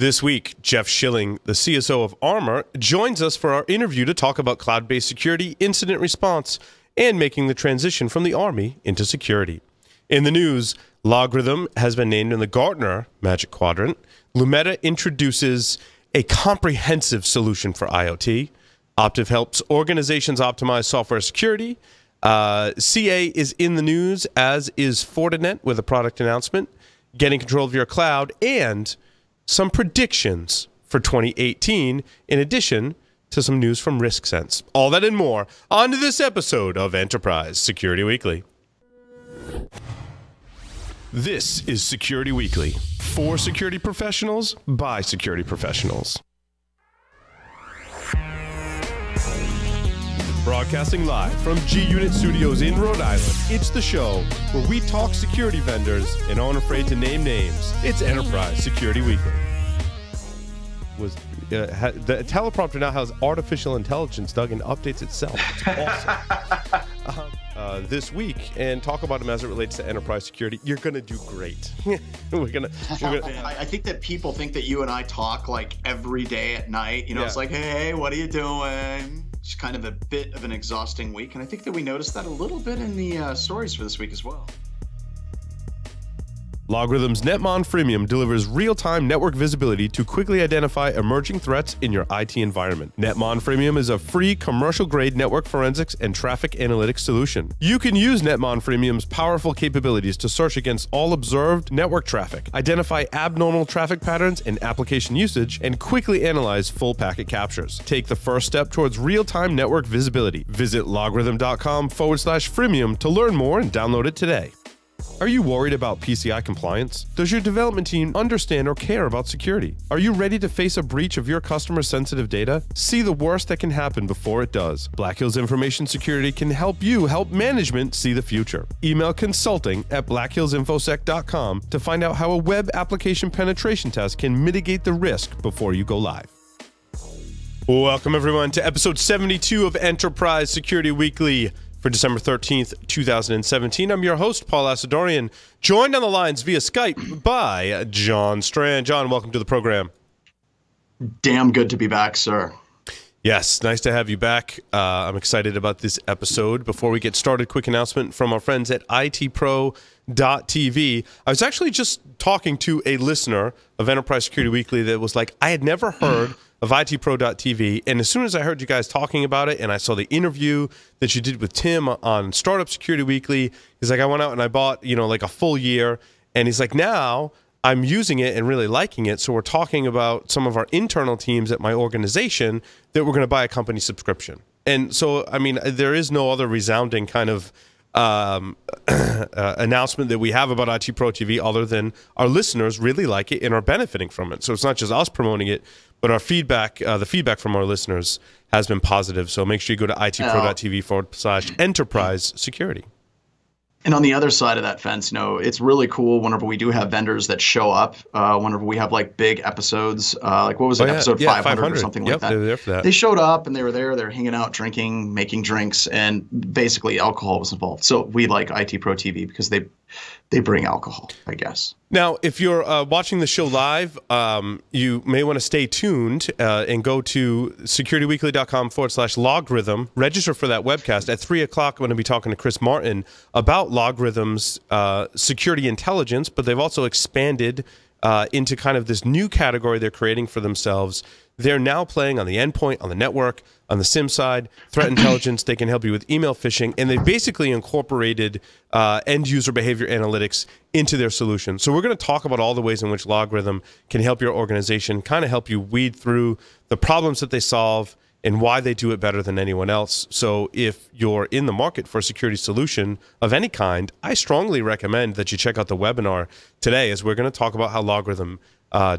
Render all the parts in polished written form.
This week, Jeff Schilling, the CSO of Armor, joins us for our interview to talk about cloud-based security, incident response, and making the transition from the Army into security. In the news, LogRhythm has been named in the Gartner Magic Quadrant. Lumeta introduces a comprehensive solution for IoT. Optiv helps organizations optimize software security. CA is in the news, as is Fortinet with a product announcement, getting control of your cloud, and some predictions for 2018, in addition to some news from RiskSense. All that and more on to this episode of Enterprise Security Weekly. This is Security Weekly, for security professionals, by security professionals. Broadcasting live from G-Unit Studios in Rhode Island, it's the show where we talk security vendors and aren't afraid to name names. It's Enterprise Security Weekly. The teleprompter now has artificial intelligence, Doug, and updates itself. It's awesome. This week, and talk about them as it relates to enterprise security. You're going to do great. I think that people think that you and I talk like every day at night. You know, It's like, hey, what are you doing? It's kind of a bit of an exhausting week, and I think that we noticed that a little bit in the stories for this week as well. LogRhythm's Netmon Freemium delivers real-time network visibility to quickly identify emerging threats in your IT environment. Netmon Freemium is a free commercial-grade network forensics and traffic analytics solution. You can use Netmon Freemium's powerful capabilities to search against all observed network traffic, identify abnormal traffic patterns and application usage, and quickly analyze full packet captures. Take the first step towards real-time network visibility. Visit logRhythm.com/freemium to learn more and download it today. Are you worried about PCI compliance? Does your development team understand or care about security? Are you ready to face a breach of your customer sensitive data? See the worst that can happen before it does. Black Hills Information Security can help you help management see the future. Email consulting@blackhillsinfosec.com to find out how a web application penetration test can mitigate the risk before you go live. Welcome everyone to episode 72 of Enterprise Security Weekly. For December 13th, 2017. I'm your host, Paul Asadorian, joined on the lines via Skype by John Strand. John, welcome to the program. Damn good to be back, sir. Yes, nice to have you back. I'm excited about this episode. Before we get started, quick announcement from our friends at itpro.tv. I was actually just talking to a listener of Enterprise Security Weekly that was like, I had never heard of itpro.tv, and as soon as I heard you guys talking about it and I saw the interview that you did with Tim on Startup Security Weekly, he's like, I went out and I bought, like a full year, and he's like, now I'm using it and really liking it, so we're talking about some of our internal teams at my organization that we're going to buy a company subscription. And so, I mean, there is no other resounding kind of announcement that we have about IT Pro TV other than our listeners really like it and are benefiting from it. So it's not just us promoting it, but our feedback, the feedback from our listeners has been positive. So make sure you go to itpro.tv/enterprise security. And on the other side of that fence, it's really cool whenever we do have vendors that show up, whenever we have like big episodes, like what was it, episode 500 or something like that. They were there for that. They showed up and they were there, they're hanging out, drinking, making drinks, and basically alcohol was involved. So we like IT Pro TV because they bring alcohol, I guess. Now, if you're watching the show live, you may want to stay tuned and go to securityweekly.com/LogRhythm. Register for that webcast. At 3 o'clock, I'm going to be talking to Chris Martin about LogRhythm's security intelligence, but they've also expanded into kind of this new category they're creating for themselves. They're now playing on the endpoint, on the network, on the SIM side, threat intelligence. They can help you with email phishing, and they've basically incorporated end-user behavior analytics into their solution. So we're going to talk about all the ways in which LogRhythm can help your organization, kind of help you weed through the problems that they solve and why they do it better than anyone else. So if you're in the market for a security solution of any kind, I strongly recommend that you check out the webinar today, as we're going to talk about how LogRhythm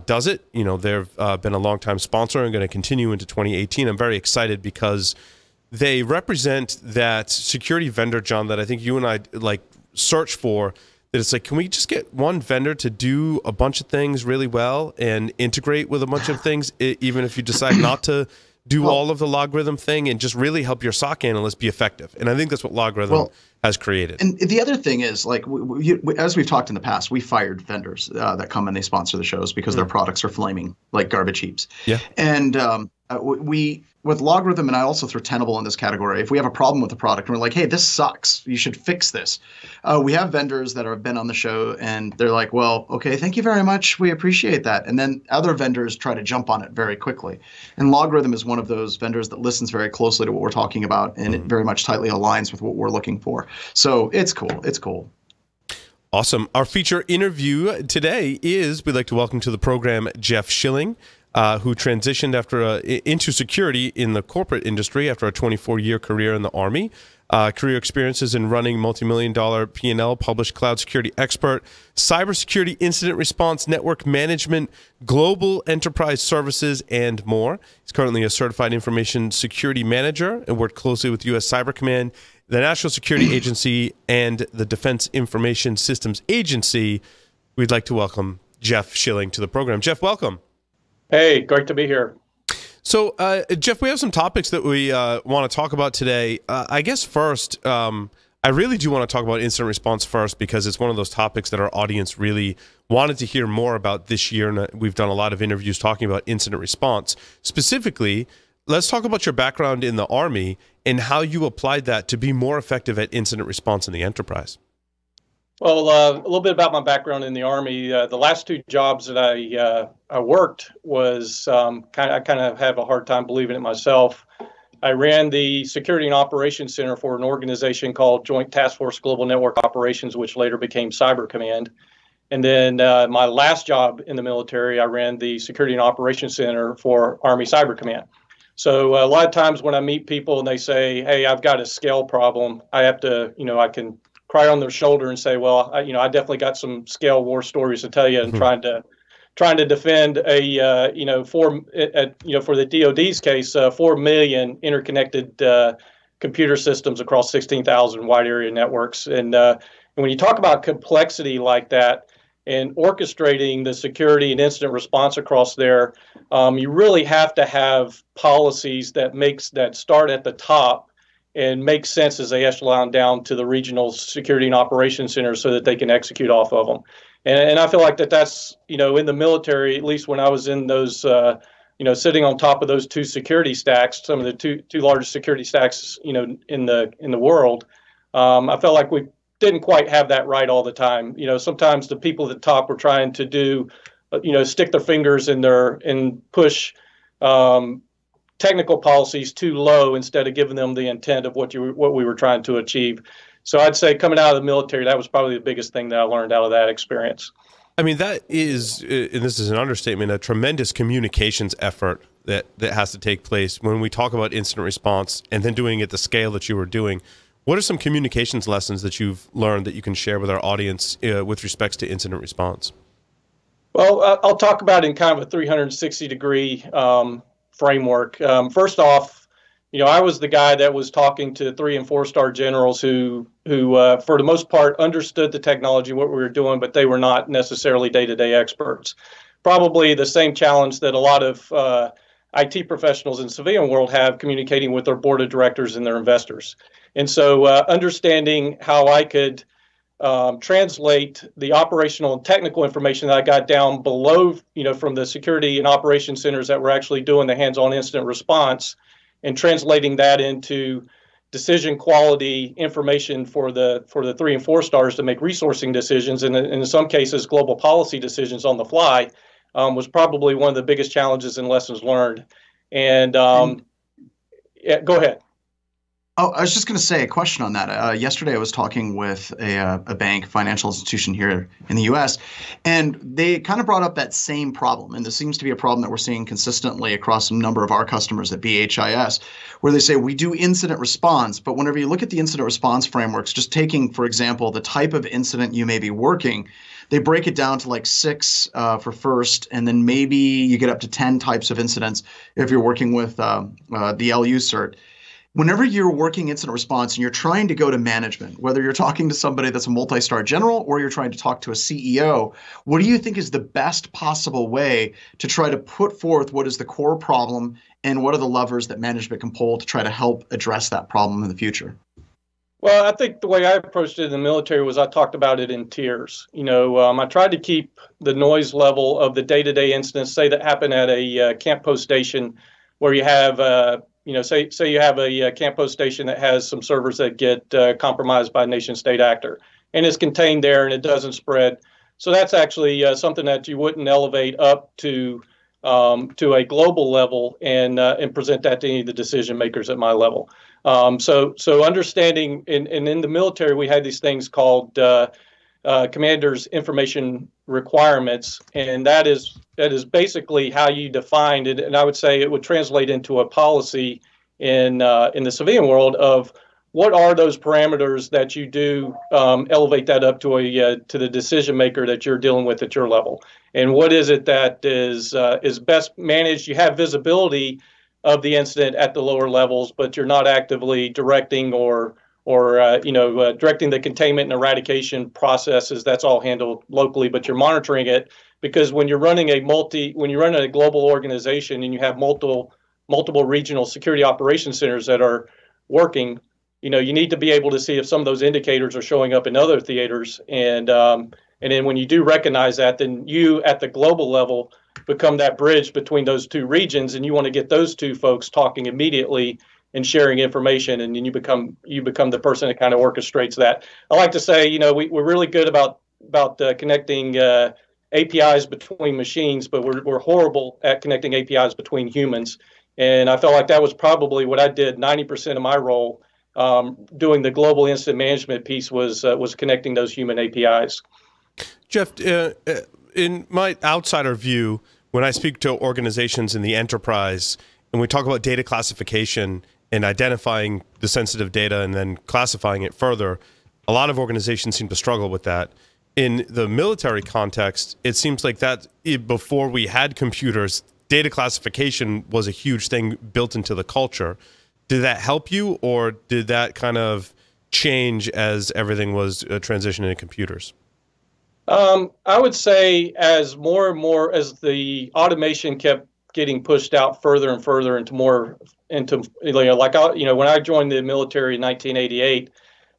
does it. They've been a long-time sponsor and going to continue into 2018. I'm very excited because they represent that security vendor, John, that I think you and I search for. That it's like, can we just get one vendor to do a bunch of things really well and integrate with a bunch of things, even if you decide not to do all of the LogRhythm thing and just really help your SOC analyst be effective. And I think that's what LogRhythm has created. And the other thing is, like, as we've talked in the past, we fired vendors that come and they sponsor the shows because their products are flaming like garbage heaps. Yeah. And we, with LogRhythm, and I also throw Tenable in this category, if we have a problem with the product and we're like, hey, this sucks, you should fix this. We have vendors that have been on the show and they're like, well, okay, thank you very much. We appreciate that. And then other vendors try to jump on it very quickly. And LogRhythm is one of those vendors that listens very closely to what we're talking about, and it very much tightly aligns with what we're looking for. So it's cool. It's cool. Awesome. Our feature interview today is, we'd like to welcome to the program Jeff Schilling, who transitioned into security in the corporate industry after a 24-year career in the Army. Career experiences in running multi-million-dollar P&L, published cloud security expert, cybersecurity incident response, network management, global enterprise services, and more. He's currently a certified information security manager and worked closely with U.S. Cyber Command, the National Security Agency, and the Defense Information Systems Agency. We'd like to welcome Jeff Schilling to the program. Jeff, welcome. Hey, great to be here. So, Jeff, we have some topics that we want to talk about today. I guess first, I really do want to talk about incident response first because it's one of those topics that our audience really wanted to hear more about this year, and we've done a lot of interviews talking about incident response. Specifically, let's talk about your background in the Army and how you applied that to be more effective at incident response in the enterprise. Well, a little bit about my background in the Army. The last two jobs that I worked was I kind of have a hard time believing it myself. I ran the Security and Operations Center for an organization called Joint Task Force Global Network Operations, which later became Cyber Command. And then my last job in the military, I ran the Security and Operations Center for Army Cyber Command. So a lot of times when I meet people and they say, hey, I've got a scale problem, I have to, I can cry on their shoulder and say, well, I definitely got some scale war stories to tell you, and trying to defend for the DoD's case, 4 million interconnected computer systems across 16,000 wide area networks. And when you talk about complexity like that and orchestrating the security and incident response across there, you really have to have policies that start at the top and make sense as they echelon down to the regional security and operations centers so that they can execute off of them. And I feel like that's, in the military, at least when I was in those, sitting on top of those two security stacks, some of the two largest security stacks, in the world, I felt like we didn't quite have that right all the time. Sometimes the people at the top were trying to do, stick their fingers in and push technical policies too low instead of giving them the intent of what we were trying to achieve. So I'd say coming out of the military, that was probably the biggest thing that I learned out of that experience. I mean, that is, and this is an understatement, a tremendous communications effort that has to take place when we talk about incident response and then doing it at the scale that you were doing. What are some communications lessons that you've learned that you can share with our audience with respects to incident response? Well, I'll talk about it in kind of a 360-degree framework. First off, I was the guy that was talking to 3- and 4-star generals who for the most part understood the technology, what we were doing, but they were not necessarily day-to-day experts. Probably the same challenge that a lot of IT professionals in the civilian world have communicating with their board of directors and their investors. And so understanding how I could translate the operational and technical information that I got down below, from the security and operations centers that were actually doing the hands-on incident response, and translating that into decision quality information for the 3 and 4 stars to make resourcing decisions, and in some cases global policy decisions on the fly, was probably one of the biggest challenges and lessons learned. And yeah, go ahead. Oh, I was just going to say a question on that. Yesterday, I was talking with a bank, financial institution here in the U.S., and they kind of brought up that same problem. And this seems to be a problem that we're seeing consistently across a number of our customers at BHIS, where they say we do incident response, but whenever you look at the incident response frameworks, just taking, for example, the type of incident you may be working, they break it down to like 6 for first, and then maybe you get up to 10 types of incidents if you're working with the LU cert. Whenever you're working incident response and you're trying to go to management, whether you're talking to somebody that's a multi-star general or you're trying to talk to a CEO, what do you think is the best possible way to try to put forth what is the core problem and what are the levers that management can pull to try to help address that problem in the future? Well, I think the way I approached it in the military was I talked about it in tiers. I tried to keep the noise level of the day-to-day incidents, say that happen at a camp post station where you have say you have a camp post station that has some servers that get compromised by a nation state actor, and it's contained there and it doesn't spread. So that's actually something that you wouldn't elevate up to a global level and present that to any of the decision makers at my level. So understanding, and in the military we had these things called commander's information requirements, and that is basically how you defined it. And I would say it would translate into a policy in the civilian world of what are those parameters that you do elevate that up to to the decision maker that you're dealing with at your level, and what is it that is best managed. You have visibility of the incident at the lower levels, but you're not actively directing or directing the containment and eradication processes. That's all handled locally, but you're monitoring it, because when you're running a global organization and you have multiple regional security operations centers that are working, you need to be able to see if some of those indicators are showing up in other theaters, and then when you do recognize that, then you at the global level become that bridge between those two regions, and you want to get those two folks talking immediately and sharing information, and then you become the person that kind of orchestrates that. I like to say, we're really good about connecting APIs between machines, but we're horrible at connecting APIs between humans. And I felt like that was probably what I did 90% of my role doing the global incident management piece was connecting those human APIs. Jeff, in my outsider view, when I speak to organizations in the enterprise and we talk about data classification and identifying the sensitive data and then classifying it further, a lot of organizations seem to struggle with that. In the military context, it seems like that before we had computers, data classification was a huge thing built into the culture. Did that help you, or did that kind of change as everything was transitioning to computers? I would say as more and more as the automation kept getting pushed out further and further when I joined the military in 1988,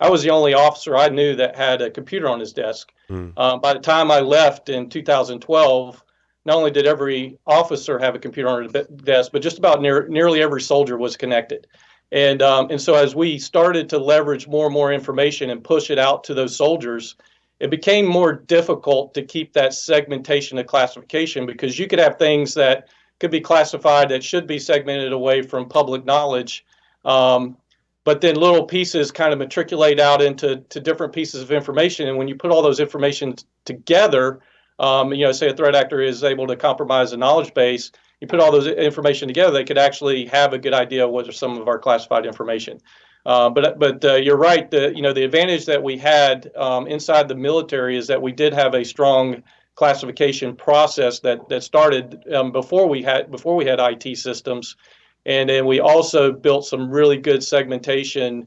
I was the only officer I knew that had a computer on his desk. By the time I left in 2012, not only did every officer have a computer on their desk, but just about nearly every soldier was connected. And so as we started to leverage more and more information and push it out to those soldiers, it became more difficult to keep that segmentation and classification, because you could have things that could be classified that should be segmented away from public knowledge, but then little pieces kind of matriculate out into different pieces of information. And when you put all those information together, say a threat actor is able to compromise a knowledge base, you put all those information together, they could actually have a good idea of what are some of our classified information. But you're right. The advantage that we had inside the military is that we did have a strong classification process that started before we had IT systems, and then we also built some really good segmentation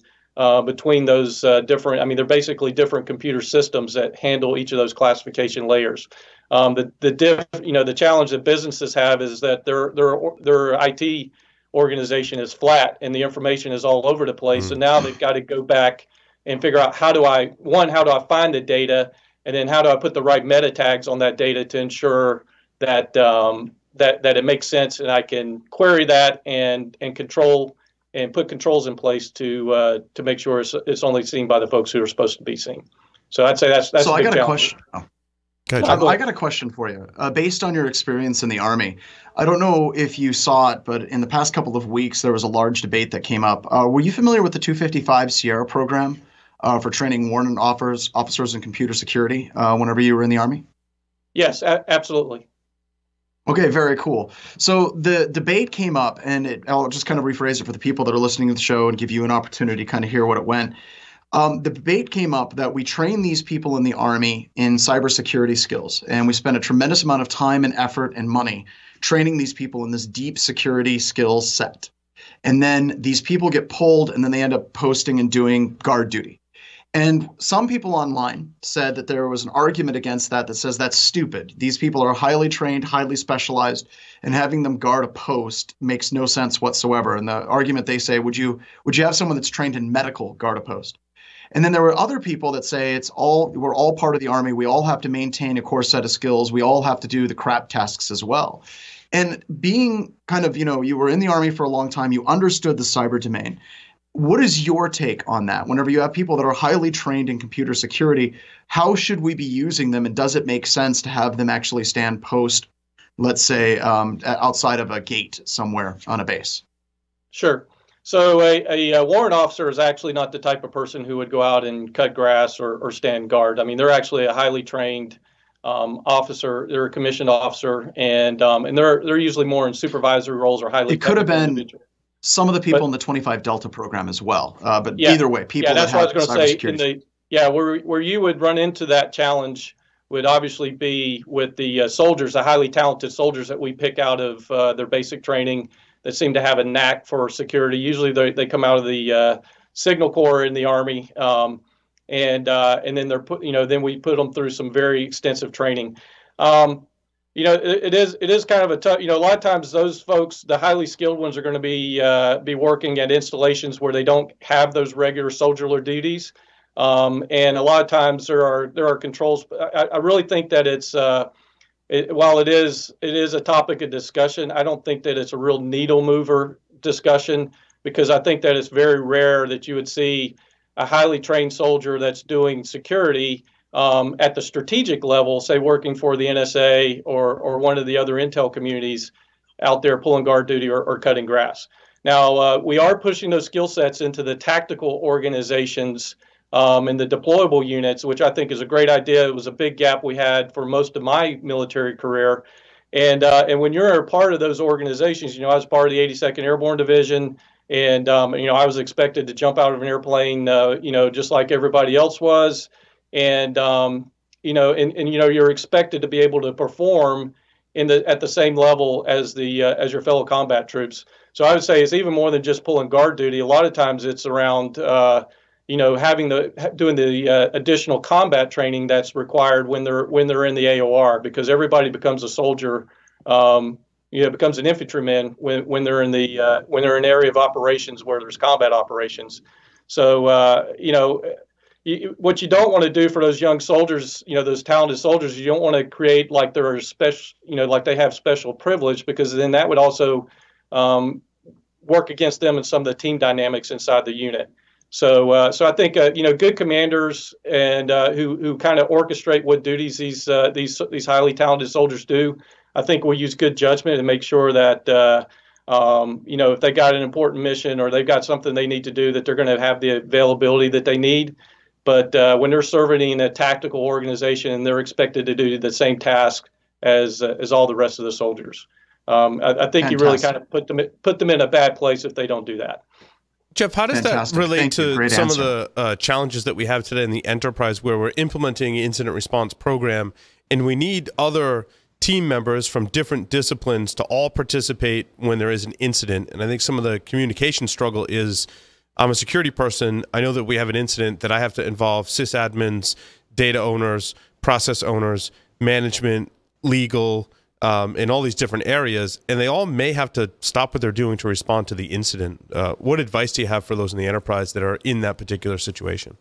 between those different. I mean, they're basically different computer systems that handle each of those classification layers. The challenge that businesses have is that their IT organization is flat and the information is all over the place. So now they've got to go back and figure out how do I find the data, and then how do I put the right meta tags on that data to ensure that that it makes sense, and I can query that and control and put controls in place to make sure it's only seen by the folks who are supposed to be seen. So I'd say that's so a big I got challenge. a question. I got a question for you. Based on your experience in the Army, I don't know if you saw it, but in the past couple of weeks, there was a large debate that came up. Were you familiar with the 255 Sierra program for training warrant officers in computer security whenever you were in the Army? Yes, absolutely. Okay, very cool. So the debate came up, and I'll just kind of rephrase it for the people that are listening to the show and give you an opportunity to kind of hear what it went. The debate came up that we train these people in the Army in cybersecurity skills, and we spend a tremendous amount of time and effort and money training these people in this deep security skills set. And then these people get pulled and then they end up posting and doing guard duty. And some people online said that there was an argument against that says that's stupid. These people are highly trained, highly specialized, and having them guard a post makes no sense whatsoever. And the argument they say, would you have someone that's trained in medical guard a post? And then there were other people that say we're all part of the Army. We all have to maintain a core set of skills. We all have to do the crap tasks as well. And being kind of, you were in the Army for a long time, you understood the cyber domain. What is your take on that? Whenever you have people that are highly trained in computer security, how should we be using them? And does it make sense to have them actually stand post, let's say, outside of a gate somewhere on a base? Sure. So a warrant officer is actually not the type of person who would go out and cut grass or stand guard. I mean, they're actually a highly trained officer. They're a commissioned officer, and they're usually more in supervisory roles or highly. It could have been some of the people in the 25 Delta program as well. But yeah, either way, people that's that what I was going to say. Where you would run into that challenge would obviously be with the soldiers, the highly talented soldiers that we pick out of their basic training that seem to have a knack for security. Usually they come out of the Signal Corps in the Army, and then they're then we put them through some very extensive training. It is kind of a tough, a lot of times those folks, the highly skilled ones, are going to be working at installations where they don't have those regular soldierly duties. And a lot of times there are controls. I really think that while it is a topic of discussion, I don't think that it's a real needle mover discussion, because I think that it's very rare that you would see a highly trained soldier that's doing security at the strategic level, say working for the NSA or one of the other intel communities out there pulling guard duty or cutting grass. Now, we are pushing those skill sets into the tactical organizations and the deployable units, which I think is a great idea. It was a big gap we had for most of my military career. And when you're a part of those organizations, I was part of the 82nd Airborne Division, and I was expected to jump out of an airplane, just like everybody else was. And you're expected to be able to perform at the same level as your fellow combat troops. So I would say it's even more than just pulling guard duty. A lot of times it's around doing the additional combat training that's required when they're in the AOR, because everybody becomes a soldier, becomes an infantryman when they're in an area of operations where there's combat operations. So what you don't want to do for those young soldiers, those talented soldiers, you don't want to create like they're special, like they have special privilege, because then that would also work against them and some of the team dynamics inside the unit. So I think good commanders and who kind of orchestrate what duties these highly talented soldiers do, I think will use good judgment and make sure that if they got an important mission or they've got something they need to do, that they're going to have the availability that they need. But when they're serving in a tactical organization, they're expected to do the same task as all the rest of the soldiers. I think you really kind of put them in a bad place if they don't do that. Jeff, how does that relate to some of the challenges that we have today in the enterprise, where we're implementing an incident response program and we need other team members from different disciplines to all participate when there is an incident? And I think some of the communication struggle is, I'm a security person. I know that we have an incident that I have to involve sysadmins, data owners, process owners, management, legal, in all these different areas, and they all may have to stop what they're doing to respond to the incident. What advice do you have for those in the enterprise that are in that particular situation?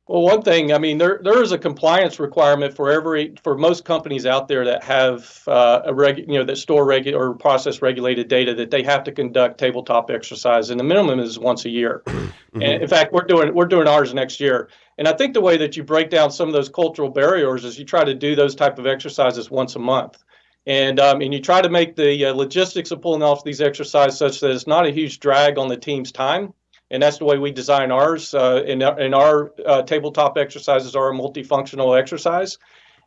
Well, one thing, I mean, there is a compliance requirement for most companies out there that have that store or process regulated data, that they have to conduct tabletop exercise, and the minimum is once a year. Mm-hmm. And in fact, we're doing ours next year. And I think the way that you break down some of those cultural barriers is you try to do those type of exercises once a month. And you try to make the logistics of pulling off these exercises such that it's not a huge drag on the team's time. And that's the way we design ours. And our tabletop exercises are a multifunctional exercise.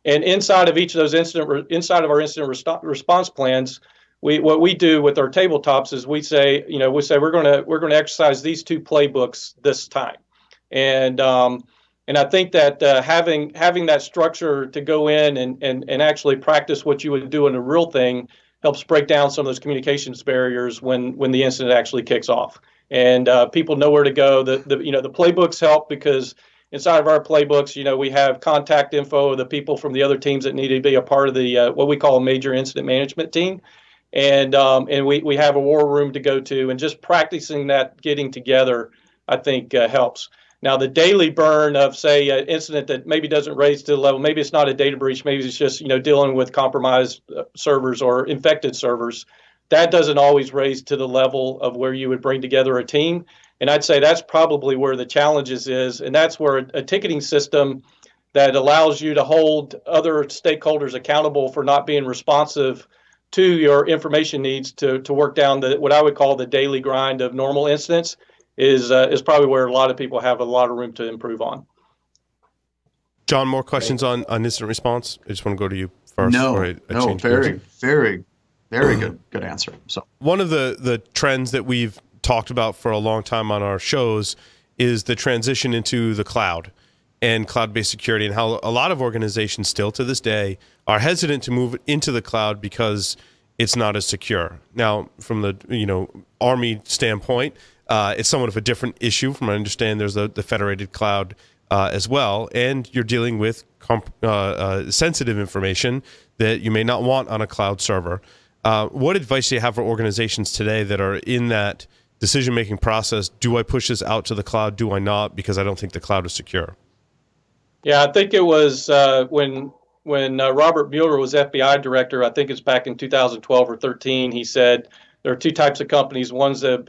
And inside of each of those inside of our incident response plans, what we do with our tabletops is we say we're going to exercise these two playbooks this time. And I think that having that structure to go in and actually practice what you would do in a real thing helps break down some of those communications barriers when the incident actually kicks off. And people know where to go. The playbooks help because inside of our playbooks, we have contact info of the people from the other teams that need to be a part of the what we call a major incident management team. And we have a war room to go to, and just practicing that getting together, I think, helps. Now, the daily burn of, say, an incident that maybe doesn't raise to the level, maybe it's not a data breach, maybe it's just dealing with compromised servers or infected servers, that doesn't always raise to the level of where you would bring together a team. And I'd say that's probably where the challenges is, and that's where a ticketing system that allows you to hold other stakeholders accountable for not being responsive to your information needs to work down what I would call the daily grind of normal incidents is probably where a lot of people have a lot of room to improve on. John, more questions on incident response? I just want to go to you first. No, very good answer. So one of the trends that we've talked about for a long time on our shows is the transition into the cloud and cloud-based security, and how a lot of organizations still to this day are hesitant to move into the cloud because it's not as secure. Now, from the Army standpoint, it's somewhat of a different issue. From what I understand, there's the federated cloud as well, and you're dealing with sensitive information that you may not want on a cloud server. What advice do you have for organizations today that are in that decision-making process? Do I push this out to the cloud? Do I not? Because I don't think the cloud is secure. Yeah, I think it was when Robert Mueller was FBI director, I think it's back in 2012 or 13, he said there are two types of companies, ones that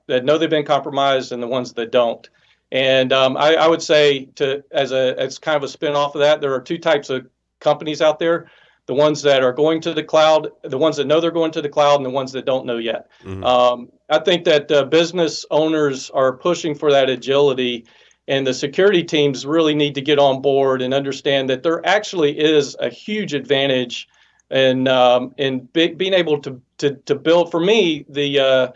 that know they've been compromised and the ones that don't. And I would say as kind of a spin-off of that, there are two types of companies out there. The ones that are going to the cloud, the ones that know they're going to the cloud, and the ones that don't know yet. Mm-hmm. I think that business owners are pushing for that agility, and the security teams really need to get on board and understand that there actually is a huge advantage in being able to build. For me, the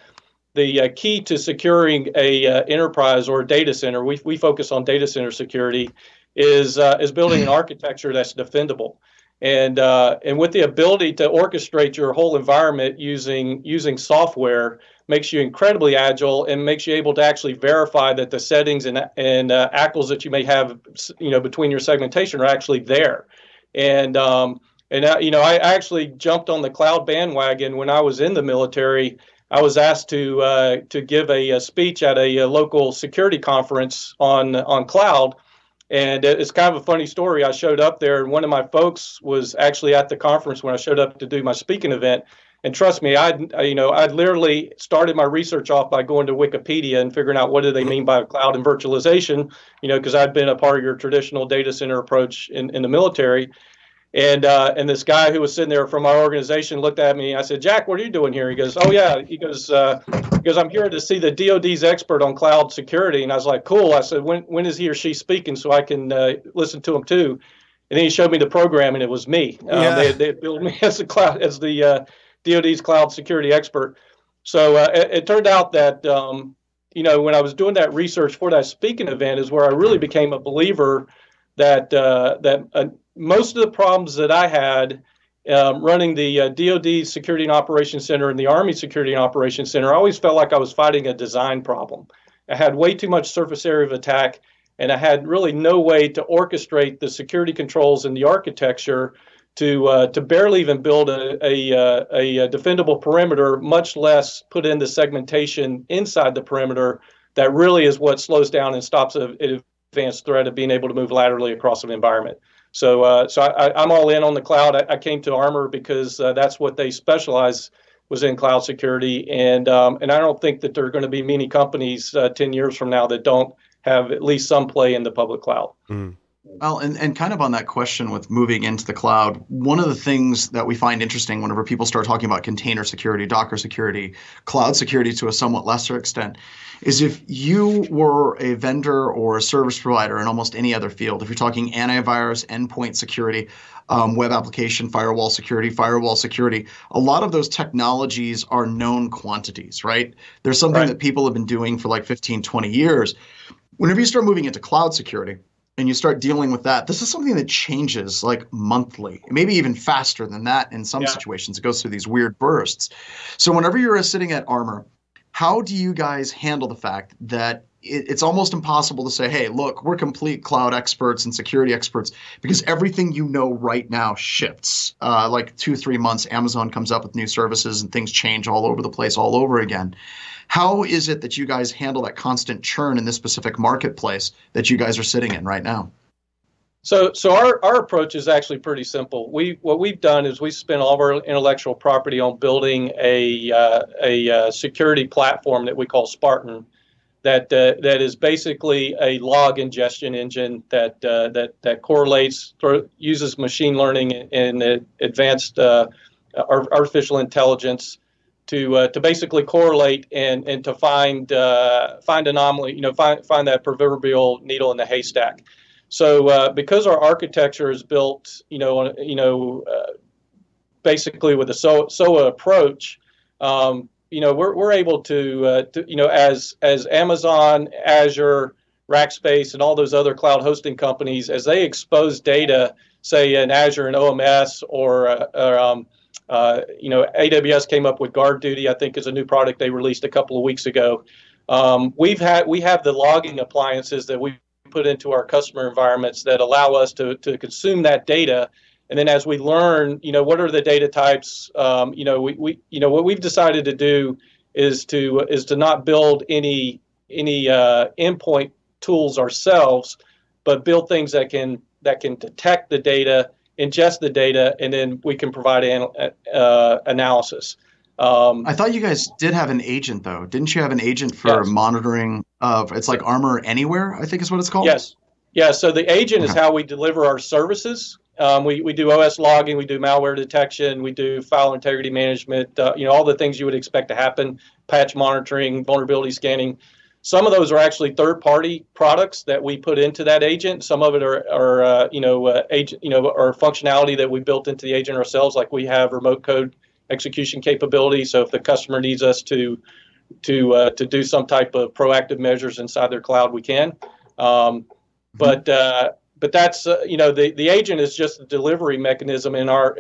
key to securing a enterprise or a data center, we focus on data center security, is building an architecture that's defendable. And with the ability to orchestrate your whole environment using software makes you incredibly agile and makes you able to actually verify that the settings and ACLs that you may have, between your segmentation are actually there. And I actually jumped on the cloud bandwagon when I was in the military. I was asked to give a speech at a local security conference on cloud. And it's kind of a funny story. I showed up there, and one of my folks was actually at the conference when I showed up to do my speaking event. And trust me, I'd literally started my research off by going to Wikipedia and figuring out what do they mean by cloud and virtualization, because I'd been a part of your traditional data center approach in the military. And this guy who was sitting there from our organization looked at me. I said, "Jack, what are you doing here?" He goes, "Oh yeah." He goes, "I'm here to see the DoD's expert on cloud security." And I was like, "Cool." I said, "When is he or she speaking so I can listen to him too?" And then he showed me the program, and it was me. They had billed me as the DoD's cloud security expert. So it turned out that when I was doing that research for that speaking event is where I really became a believer that most of the problems that I had running the DoD Security and Operations Center and the Army Security and Operations Center, I always felt like I was fighting a design problem. I had way too much surface area of attack, and I had really no way to orchestrate the security controls and the architecture to barely even build a defendable perimeter, much less put in the segmentation inside the perimeter that really is what slows down and stops an advanced threat of being able to move laterally across an environment. So I'm all in on the cloud. I came to Armor because that's what they specialize was in cloud security, and I don't think that there are going to be many companies 10 years from now that don't have at least some play in the public cloud. Mm. Well, and kind of on that question with moving into the cloud, one of the things that we find interesting whenever people start talking about container security, Docker security, cloud security to a somewhat lesser extent, is if you were a vendor or a service provider in almost any other field, if you're talking antivirus, endpoint security, web application, firewall security, a lot of those technologies are known quantities, right? There's something that people have been doing for like 15, 20 years. Whenever you start moving into cloud security, and you start dealing with that, this is something that changes like monthly, maybe even faster than that in some situations. It goes through these weird bursts. So whenever you're sitting at Armor, how do you guys handle the fact that it's almost impossible to say, hey, look, we're complete cloud experts and security experts, because everything you know right now shifts. Like 2-3 months, Amazon comes up with new services and things change all over the place all over again. How is it that you guys handle that constant churn in this specific marketplace that you guys are sitting in right now? So our approach is actually pretty simple. What we've done is we spent all of our intellectual property on building a security platform that we call Spartan, that is basically a log ingestion engine that correlates, uses machine learning and advanced artificial intelligence to basically correlate and to find anomaly, find that proverbial needle in the haystack. So because our architecture is built, basically with a SOA approach, we're able to as Amazon, Azure, Rackspace, and all those other cloud hosting companies, as they expose data, say in Azure and OMS or AWS came up with Guard Duty, I think is a new product they released a couple of weeks ago. We have the logging appliances that we put into our customer environments that allow us to consume that data. And then as we learn, what are the data types, what we've decided to do is to not build any endpoint tools ourselves, but build things that can detect the data, ingest the data, and then we can provide analysis. I thought you guys did have an agent, though. Didn't you have an agent for monitoring of, it's like Armor Anywhere, I think is what it's called? Yes. Yeah, so the agent is how we deliver our services. We do OS logging, we do malware detection, we do file integrity management, all the things you would expect to happen, patch monitoring, vulnerability scanning. Some of those are actually third-party products that we put into that agent. Some of it are functionality that we built into the agent ourselves, like we have remote code execution capability. So if the customer needs us to do some type of proactive measures inside their cloud, we can. But that's the agent is just a delivery mechanism in our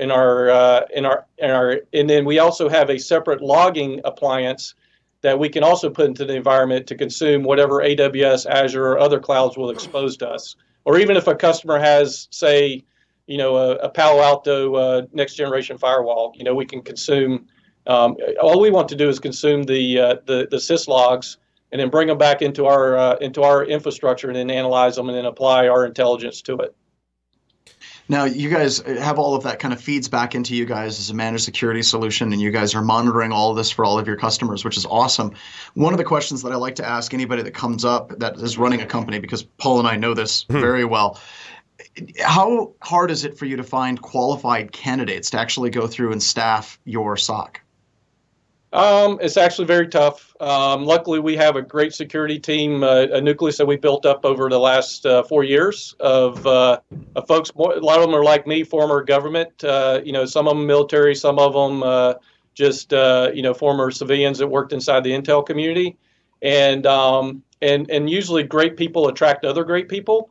and then we also have a separate logging appliance that we can also put into the environment to consume whatever AWS, Azure, or other clouds will expose to us. Or even if a customer has, say, a Palo Alto next generation firewall, we can consume. All we want to do is consume the syslogs and then bring them back into our infrastructure and then analyze them and then apply our intelligence to it. Now, you guys have all of that kind of feeds back into you guys as a managed security solution, and you guys are monitoring all of this for all of your customers, which is awesome. One of the questions that I like to ask anybody that comes up that is running a company, because Paul and I know this very well, how hard is it for you to find qualified candidates to actually go through and staff your SOC? It's actually very tough. Luckily, we have a great security team, a nucleus that we built up over the last 4 years of folks. A lot of them are like me, former government. Some of them military, some of them just former civilians that worked inside the intel community, and usually great people attract other great people.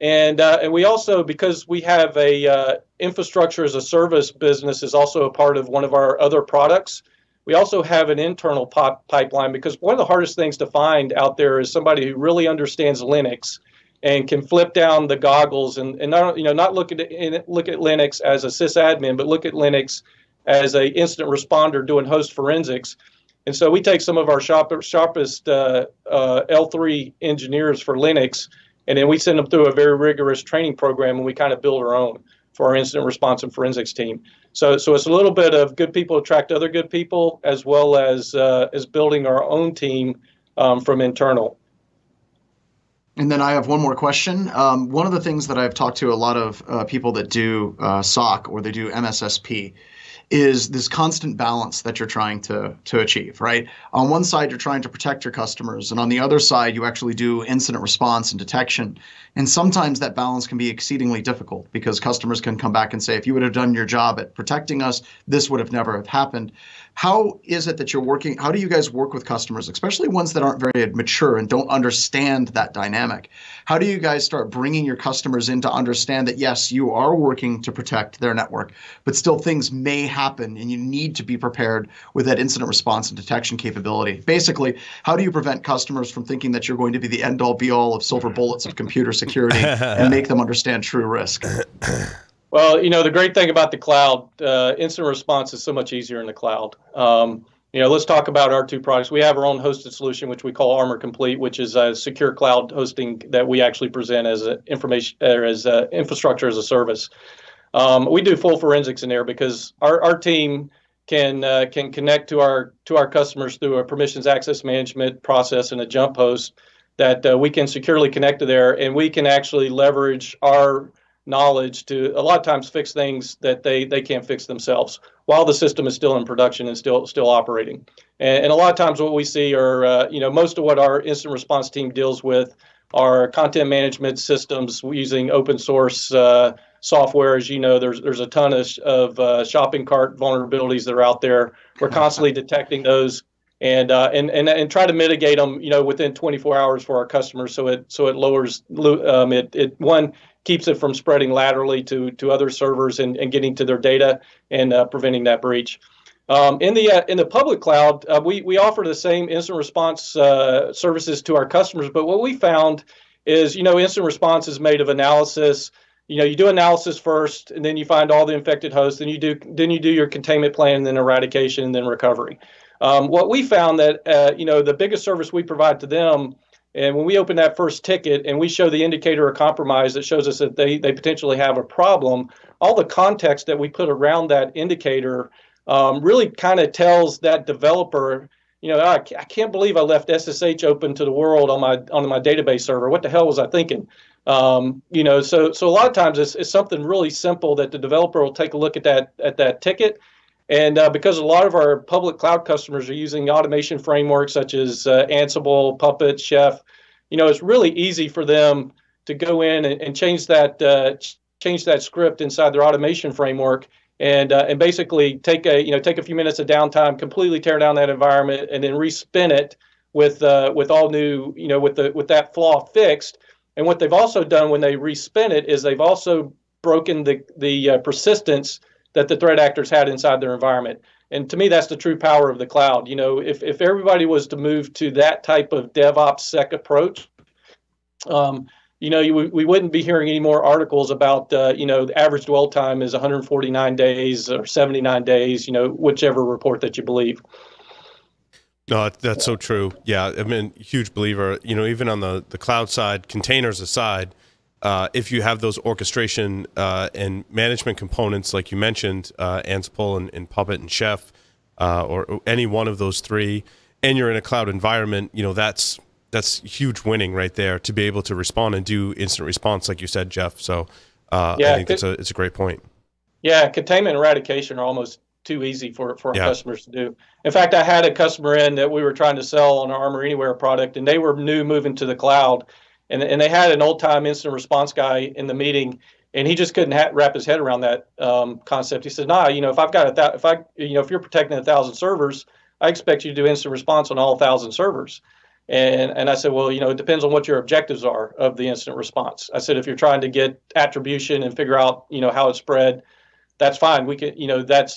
And we also, because we have a infrastructure as a service business, is also a part of one of our other products. We also have an internal pipeline, because one of the hardest things to find out there is somebody who really understands Linux and can flip down the goggles and not look at Linux as a sysadmin, but look at Linux as a incident responder doing host forensics. And so we take some of our sharpest L3 engineers for Linux, and then we send them through a very rigorous training program, and we kind of build our own for our incident response and forensics team. So it's a little bit of good people attract other good people, as well as building our own team from internal. And then I have one more question. One of the things that I've talked to a lot of people that do SOC or they do MSSP is this constant balance that you're trying to achieve, right? On one side, you're trying to protect your customers, and on the other side, you actually do incident response and detection. And sometimes that balance can be exceedingly difficult, because customers can come back and say, if you would have done your job at protecting us, this would have never have happened. How is it that you're working? How do you guys work with customers, especially ones that aren't very mature and don't understand that dynamic? How do you guys start bringing your customers in to understand that, yes, you are working to protect their network, but still things may happen and you need to be prepared with that incident response and detection capability? Basically, how do you prevent customers from thinking that you're going to be the end all be all of silver bullets of computer security and make them understand true risk? Well, the great thing about the cloud, incident response is so much easier in the cloud. Let's talk about our two products. We have our own hosted solution, which we call Armor Complete, which is a secure cloud hosting that we actually present as infrastructure as a service. We do full forensics in there because our team can connect to our customers through a permissions access management process and a jump host that we can securely connect to there, and we can actually leverage our knowledge to a lot of times fix things that they can't fix themselves while the system is still in production and still operating. And a lot of times what we see are, most of what our incident response team deals with are content management systems using open source software. As you know, there's a ton of shopping cart vulnerabilities that are out there. We're constantly detecting those and try to mitigate them, within 24 hours for our customers. So it lowers one keeps it from spreading laterally to other servers and getting to their data and preventing that breach. In the public cloud, we offer the same incident response services to our customers, but what we found is, incident response is made of analysis. You do analysis first, and then you find all the infected hosts, then you do your containment plan, and then eradication, and then recovery. What we found that the biggest service we provide to them, and when we open that first ticket and we show the indicator of compromise that shows us that they potentially have a problem, all the context that we put around that indicator really kind of tells that developer, I can't believe I left SSH open to the world on my database server. What the hell was I thinking? So a lot of times it's something really simple that the developer will take a look at that ticket. And because a lot of our public cloud customers are using automation frameworks such as Ansible, Puppet, Chef, it's really easy for them to go in and change that script inside their automation framework and basically take a few minutes of downtime, completely tear down that environment, and then respin it with all new, with that flaw fixed. And what they've also done when they respin it is they've also broken the persistence that the threat actors had inside their environment. And to me, that's the true power of the cloud. If everybody was to move to that type of DevOps sec approach, we wouldn't be hearing any more articles about, the average dwell time is 149 days or 79 days, whichever report that you believe. No, that's so true. Yeah, I mean, huge believer. Even on the cloud side, containers aside, if you have those orchestration and management components, like you mentioned, Ansible and Puppet and Chef, or any one of those three, and you're in a cloud environment, that's huge winning right there to be able to respond and do instant response, like you said, Jeff. So I think it's a great point. Yeah, containment and eradication are almost too easy for our customers to do. In fact, I had a customer in that we were trying to sell on our Armor Anywhere product, and they were new moving to the cloud. And they had an old-time incident response guy in the meeting, and he just couldn't wrap his head around that concept. He said, "Nah, if I've got if you're protecting 1,000 servers, I expect you to do instant response on all 1,000 servers." And I said, "Well, it depends on what your objectives are of the incident response." I said, "If you're trying to get attribution and figure out, how it's spread, that's fine. We can,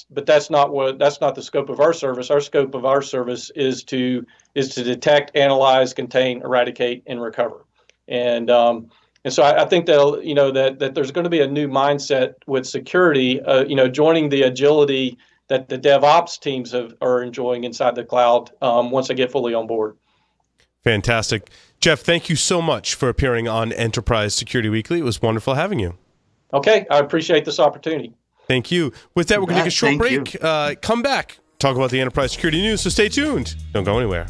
but that's not the scope of our service. Our scope of our service is to detect, analyze, contain, eradicate, and recover." And so I think that that there's going to be a new mindset with security, joining the agility that the DevOps teams are enjoying inside the cloud once they get fully on board. Fantastic. Jeff, thank you so much for appearing on Enterprise Security Weekly. It was wonderful having you. Okay, I appreciate this opportunity. Thank you. With that, we're going to take a short break. Come back, talk about the Enterprise Security news, so stay tuned. Don't go anywhere.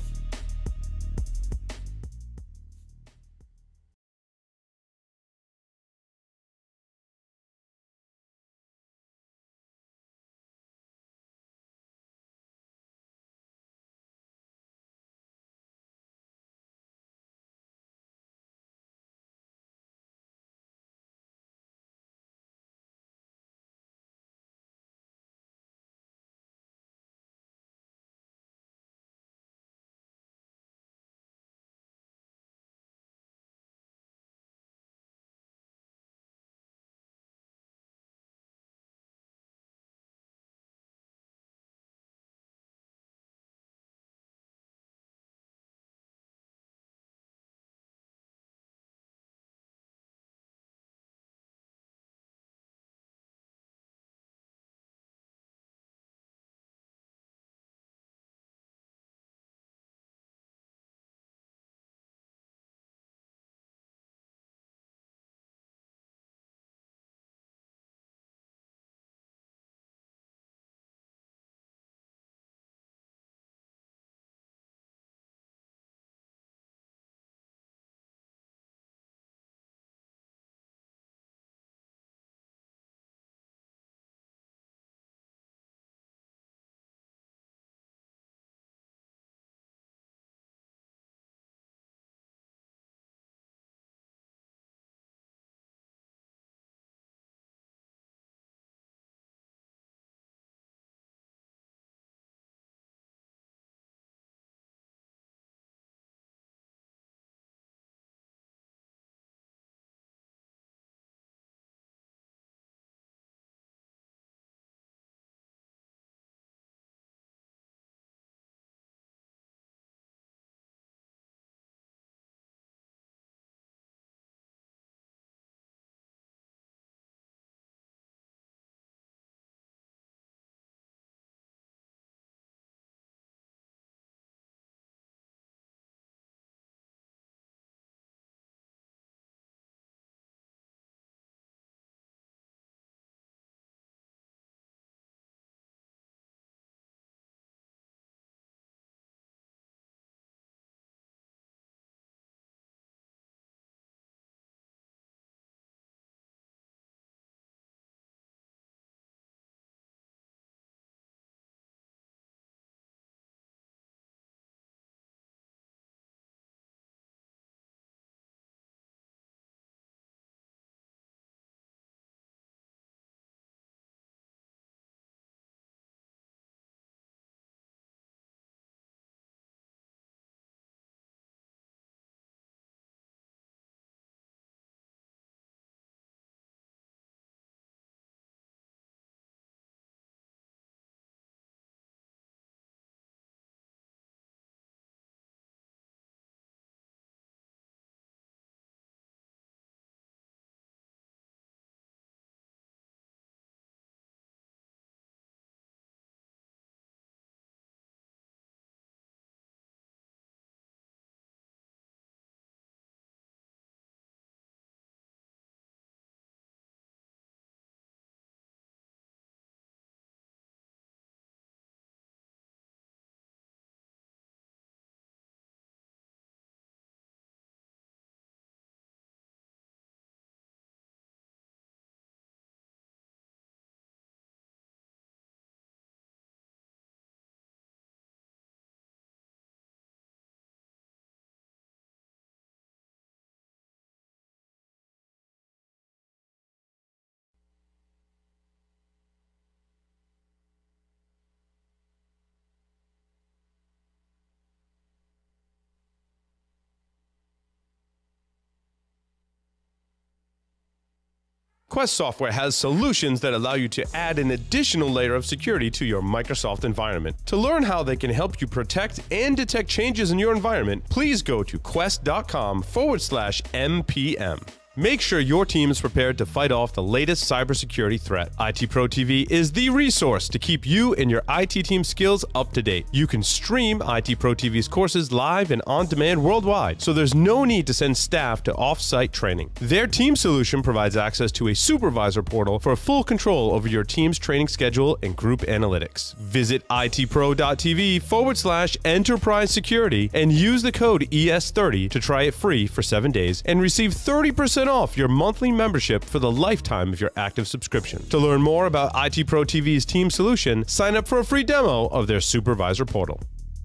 Quest software has solutions that allow you to add an additional layer of security to your Microsoft environment. To learn how they can help you protect and detect changes in your environment, please go to quest.com/MPM. Make sure your team is prepared to fight off the latest cybersecurity threat. IT Pro TV is the resource to keep you and your IT team skills up to date. You can stream IT Pro TV's courses live and on demand worldwide, so there's no need to send staff to off-site training. Their team solution provides access to a supervisor portal for full control over your team's training schedule and group analytics. Visit itpro.tv/enterprise security and use the code ES30 to try it free for 7 days and receive 30% off your monthly membership for the lifetime of your active subscription. To learn more about IT Pro TV's team solution, sign up for a free demo of their supervisor portal.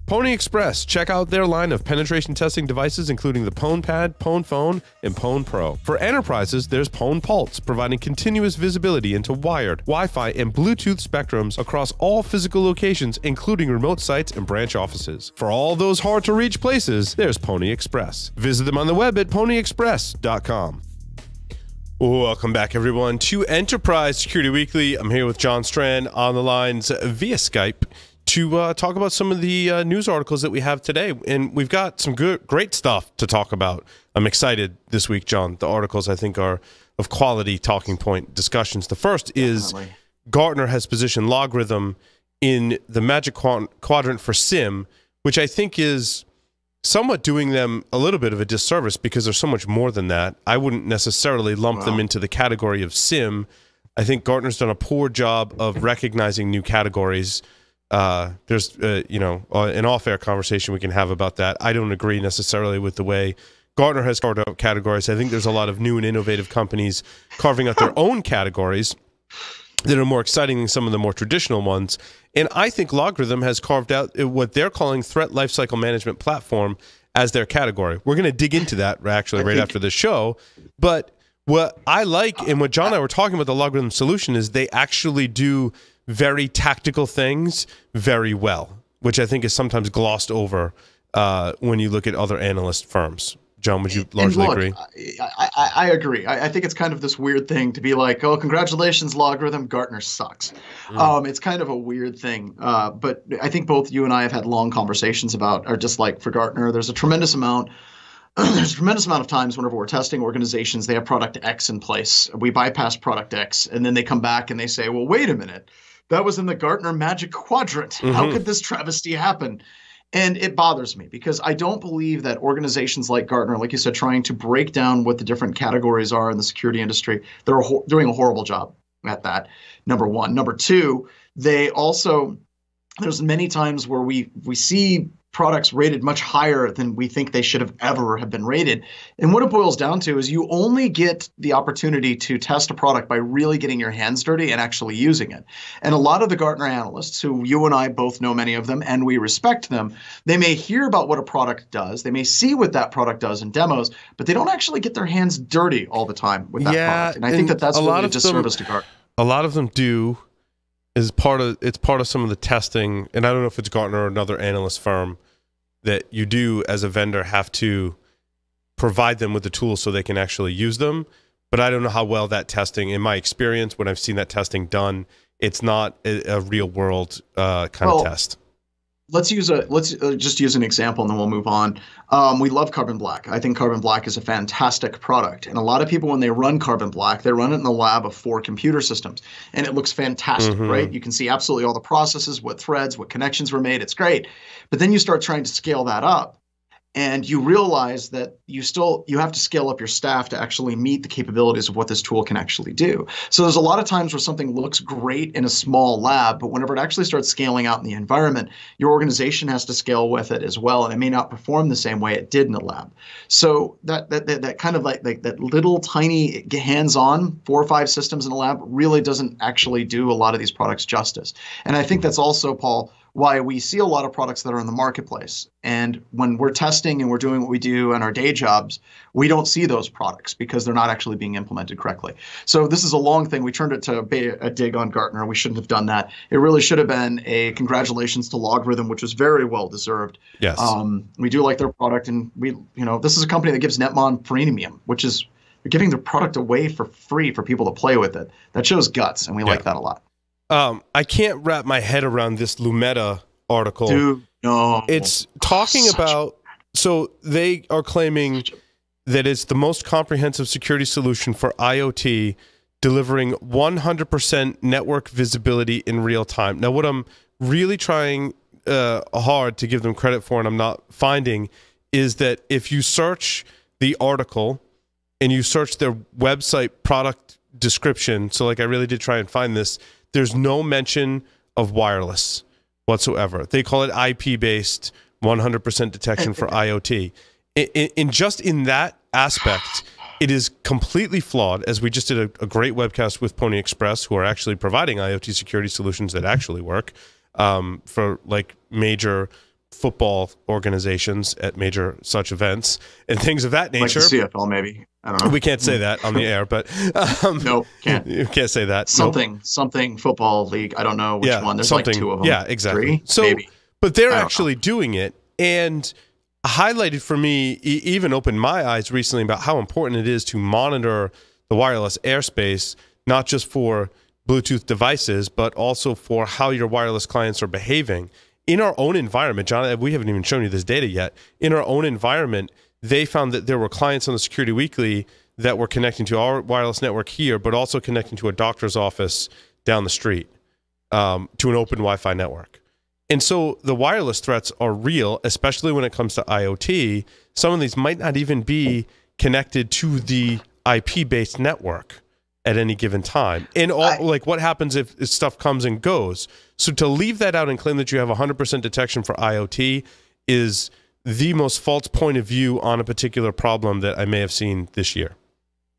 Pony Express. Check out their line of penetration testing devices, including the Pwn Pad, Pwn Phone, and Pwn Pro. For enterprises, there's Pwn Pulse, providing continuous visibility into wired, Wi-Fi, and Bluetooth spectrums across all physical locations, including remote sites and branch offices. For all those hard-to-reach places, there's Pony Express. Visit them on the web at ponyexpress.com. Welcome back, everyone, to Enterprise Security Weekly. I'm here with John Strand on the lines via Skype to talk about some of the news articles that we have today. And we've got some great stuff to talk about. I'm excited this week, John. The articles, I think, are of quality talking point discussions. The first is Gartner has positioned LogRhythm in the Magic Quadrant for SIEM, which I think is somewhat doing them a little bit of a disservice because there's so much more than that. I wouldn't necessarily lump them into the category of SIEM. I think Gartner's done a poor job of recognizing new categories. There's, an off-air conversation we can have about that. I don't agree necessarily with the way Gartner has carved out categories. I think there's a lot of new and innovative companies carving out their own categories that are more exciting than some of the more traditional ones. And I think LogRhythm has carved out what they're calling Threat Lifecycle Management Platform as their category. We're going to dig into that actually right after the show. But what I like and what John and I were talking about the LogRhythm solution is they actually do very tactical things very well, which I think is sometimes glossed over when you look at other analyst firms. John, would you largely agree? I agree. I think it's kind of this weird thing to be like, oh, congratulations, LogRhythm, Gartner sucks. It's kind of a weird thing. But I think both you and I have had long conversations about, or just like for Gartner, there's a tremendous amount of times whenever we're testing organizations, they have product X in place. We bypass product X, and then they come back and they say, well, wait a minute. That was in the Gartner Magic Quadrant. How could this travesty happen? And it bothers me because I don't believe that organizations like Gartner, like you said, trying to break down what the different categories are in the security industry, they're doing a horrible job at that, number one. Number two, they also, there's many times where we see products rated much higher than we think they should have ever have been rated. And what it boils down to is you only get the opportunity to test a product by really getting your hands dirty and actually using it. And a lot of the Gartner analysts, who you and I both know many of them, and we respect them, they may hear about what a product does, they may see what that product does in demos, but they don't actually get their hands dirty all the time with that product. And I think that that's really a disservice to Gartner. A lot of them do. It's part of some of the testing, and I don't know if it's Gartner or another analyst firm, that you do as a vendor have to provide them with the tools so they can actually use them. But I don't know how well that testing, in my experience, when I've seen that testing done, it's not a real world kind of test. Let's just use an example and then we'll move on. We love Carbon Black. I think Carbon Black is a fantastic product. And a lot of people, when they run Carbon Black, they run it in the lab of 4 computer systems. And it looks fantastic, right? You can see absolutely all the processes, what threads, what connections were made. It's great. But then you start trying to scale that up. And you realize that you have to scale up your staff to actually meet the capabilities of what this tool can actually do. So there's a lot of times where something looks great in a small lab, but whenever it actually starts scaling out in the environment, your organization has to scale with it as well, and it may not perform the same way it did in the lab. So that kind of like that little tiny hands-on 4 or 5 systems in a lab really doesn't actually do a lot of these products justice. And I think that's also, Paul, why we see a lot of products that are in the marketplace. And when we're testing and we're doing what we do in our day jobs, we don't see those products because they're not actually being implemented correctly. So this is a long thing. We turned it to a dig on Gartner. We shouldn't have done that. It really should have been a congratulations to LogRhythm, which was very well deserved. Yes. We do like their product, and this is a company that gives Netmon premium, which is They're giving their product away for free for people to play with it. That shows guts, and we like that a lot. I can't wrap my head around this Lumeta article. Dude, no. It's talking about, so they are claiming that it's the most comprehensive security solution for IoT, delivering 100% network visibility in real time. Now, what I'm really trying hard to give them credit for, and I'm not finding, is that if you search the article and you search their website product description, so like I really did try and find this, there's no mention of wireless whatsoever. They call it IP-based 100% detection for IoT. In that aspect, it is completely flawed, as we just did a great webcast with Pony Express, who are actually providing IoT security solutions that actually work for like major football organizations at major such events and things of that nature. Like the CFL, maybe. I don't know. We can't say that on the air, but no, can't. You can't say that. Something football league. I don't know which one. There's like two of them. Yeah, exactly. 3, so, maybe. But they're actually doing it, and highlighted for me, even opened my eyes recently about how important it is to monitor the wireless airspace, not just for Bluetooth devices, but also for how your wireless clients are behaving. In our own environment, John, we haven't even shown you this data yet. In our own environment, they found that there were clients on the Security Weekly that were connecting to our wireless network here, but also connecting to a doctor's office down the street, to an open Wi-Fi network. And so the wireless threats are real, especially when it comes to IoT. Some of these might not even be connected to the IP-based network at any given time. And like what happens if stuff comes and goes? So to leave that out and claim that you have 100% detection for IoT is the most false point of view on a particular problem that I may have seen this year.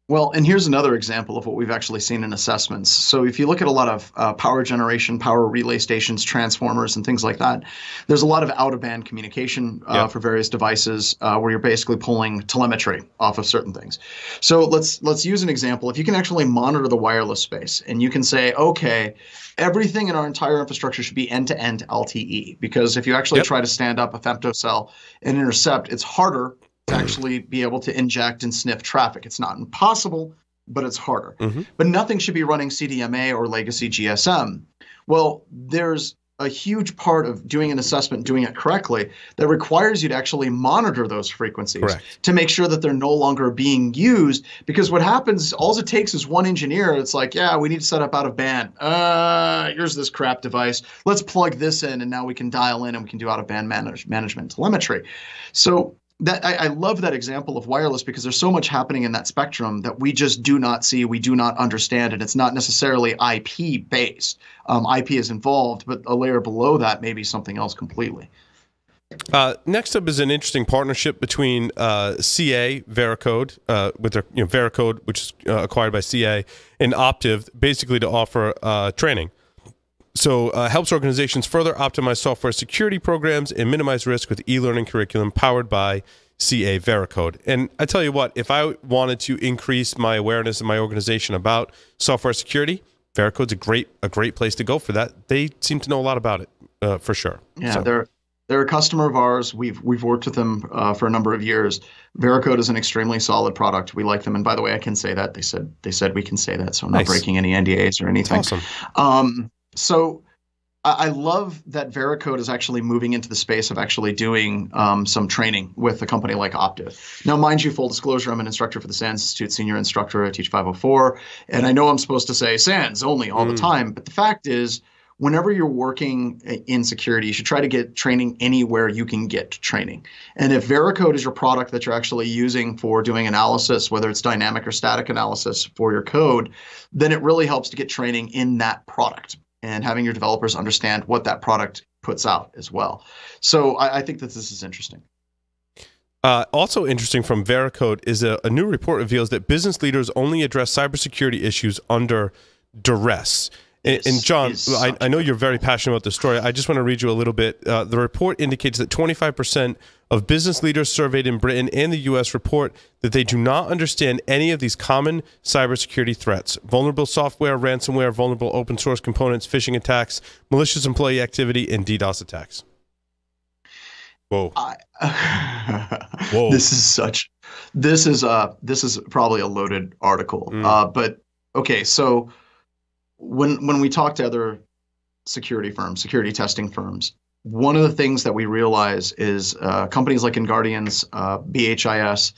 Well, and here's another example of what we've actually seen in assessments. So if you look at a lot of power generation, power relay stations, transformers, and things like that, there's a lot of out-of-band communication for various devices where you're basically pulling telemetry off of certain things. So let's use an example. If you can actually monitor the wireless space and you can say, okay, everything in our entire infrastructure should be end-to-end LTE, because if you actually try to stand up a femtocell and intercept, it's harder to actually be able to inject and sniff traffic. It's not impossible, but it's harder. But nothing should be running CDMA or legacy GSM. Well, there's a huge part of doing an assessment, doing it correctly, that requires you to actually monitor those frequencies to make sure that they're no longer being used. Because what happens, all it takes is one engineer. It's like, yeah, we need to set up out of band. Here's this crap device. Let's plug this in, and now we can dial in and we can do out of band management telemetry. So that I love that example of wireless, because there's so much happening in that spectrum that we just do not see, we do not understand, and it's not necessarily IP based. IP is involved, but a layer below that may be something else completely. Next up is an interesting partnership between CA Veracode with their Veracode, which is acquired by CA, and Optiv, basically to offer training. So helps organizations further optimize software security programs and minimize risk with e-learning curriculum powered by CA Veracode. And I tell you what, if I wanted to increase my awareness in my organization about software security, Veracode's a great place to go for that. They seem to know a lot about it for sure. Yeah, so. They're a customer of ours. We've worked with them for a number of years. Veracode is an extremely solid product. We like them. And by the way, I can say that. They said we can say that, so I'm not breaking any NDAs or anything. Awesome. So I love that Veracode is actually moving into the space of actually doing some training with a company like Optiv. Now, mind you, full disclosure, I'm an instructor for the SANS Institute, senior instructor. I teach 504. And I know I'm supposed to say SANS only all the time. But the fact is, whenever you're working in security, you should try to get training anywhere you can get training. And if Veracode is your product that you're actually using for doing analysis, whether it's dynamic or static analysis for your code, then it really helps to get training in that product and having your developers understand what that product puts out as well. So I think that this is interesting. Also interesting from Veracode is a new report reveals that business leaders only address cybersecurity issues under duress. And John, I know you're very passionate about this story. I just want to read you a little bit. The report indicates that 25% of business leaders surveyed in Britain and the U.S. report that they do not understand any of these common cybersecurity threats: vulnerable software, ransomware, vulnerable open source components, phishing attacks, malicious employee activity, and DDoS attacks. Whoa. Whoa. This is probably a loaded article. But okay, so when we talk to other security firms, security testing firms, one of the things that we realize is companies like InGuardians, BHIS,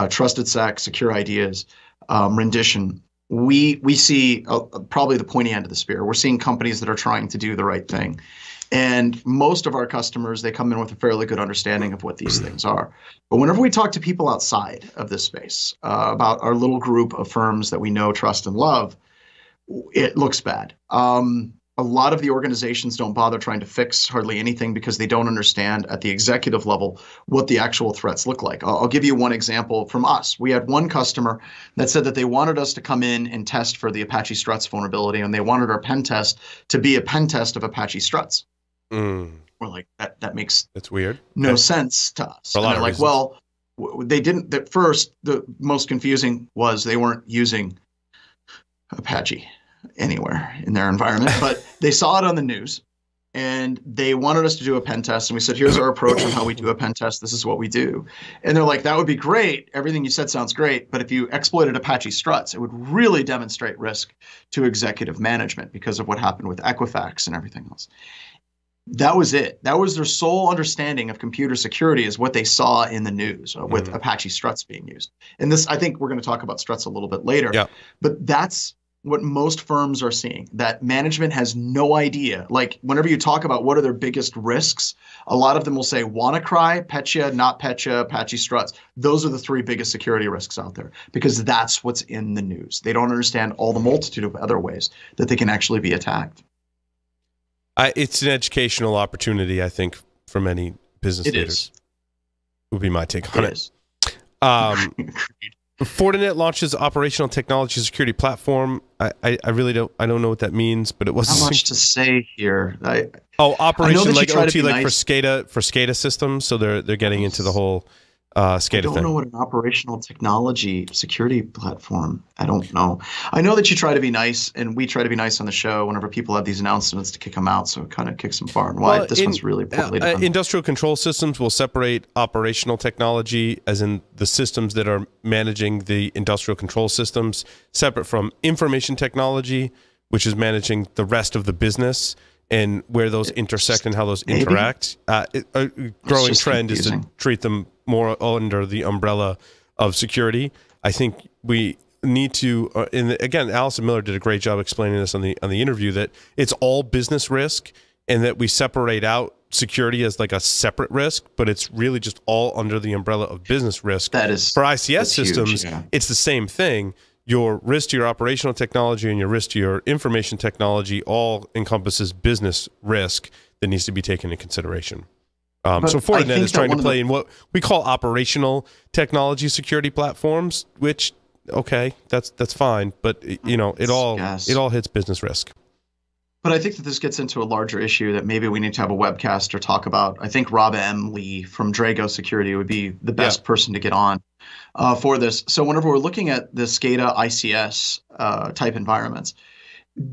Trusted Sec, Secure Ideas, Rendition, we see probably the pointy end of the spear. We're seeing companies that are trying to do the right thing. And most of our customers, they come in with a fairly good understanding of what these things are. But whenever we talk to people outside of this space about our little group of firms that we know, trust, and love, it looks bad. A lot of the organizations don't bother trying to fix hardly anything because they don't understand at the executive level what the actual threats look like. I'll give you one example from us. We had one customer that said that they wanted us to come in and test for the Apache Struts vulnerability, and they wanted our pen test to be a pen test of Apache Struts. We're like, that makes that's weird. No sense to us. For a lot of reasons. Well, they didn't. At first, the most confusing was they weren't using Apache anywhere in their environment, but they saw it on the news and they wanted us to do a pen test. And we said, here's our approach on how we do a pen test. This is what we do. And they're like, that would be great. Everything you said sounds great. But if you exploited Apache Struts, it would really demonstrate risk to executive management because of what happened with Equifax and everything else. That was it. That was their sole understanding of computer security, is what they saw in the news with Apache Struts being used. And this, I think we're going to talk about Struts a little bit later. Yeah. But that's what most firms are seeing, that management has no idea. Like whenever you talk about what are their biggest risks, a lot of them will say WannaCry, Petya, not Petya, Apache Struts. Those are the three biggest security risks out there because that's what's in the news. They don't understand all the multitude of other ways that they can actually be attacked. It's an educational opportunity, I think, for many business leaders. Would be my take on it. Fortinet launches operational technology security platform. I really don't know what that means, but it wasn't. Not much to say here. Operation like OT, like nice. for SCADA systems. So they're getting into the whole SCADA thing. I don't know what an operational technology security platform. I don't know. I know that you try to be nice, and we try to be nice on the show whenever people have these announcements to kick them out. So it kind of kicks them far and wide. This one's really poorly done. Industrial control systems will separate operational technology, as in the systems that are managing the industrial control systems, separate from information technology, which is managing the rest of the business and where those intersect and how those interact. A growing trend is to treat them more under the umbrella of security. I think we need to, and again, Allison Miller did a great job explaining this on the interview, that it's all business risk and that we separate out security as like a separate risk, but it's really just all under the umbrella of business risk. That is for ICS systems, huge, it's the same thing. Your risk to your operational technology and your risk to your information technology all encompasses business risk that needs to be taken into consideration. So Fortinet is trying to play in what we call operational technology security platforms, which, okay, that's fine, but you know, it all hits business risk. But I think that this gets into a larger issue that maybe we need to have a webcast or talk about. I think Rob M. Lee from Drago Security would be the best person to get on for this. So whenever we're looking at the SCADA ICS type environments,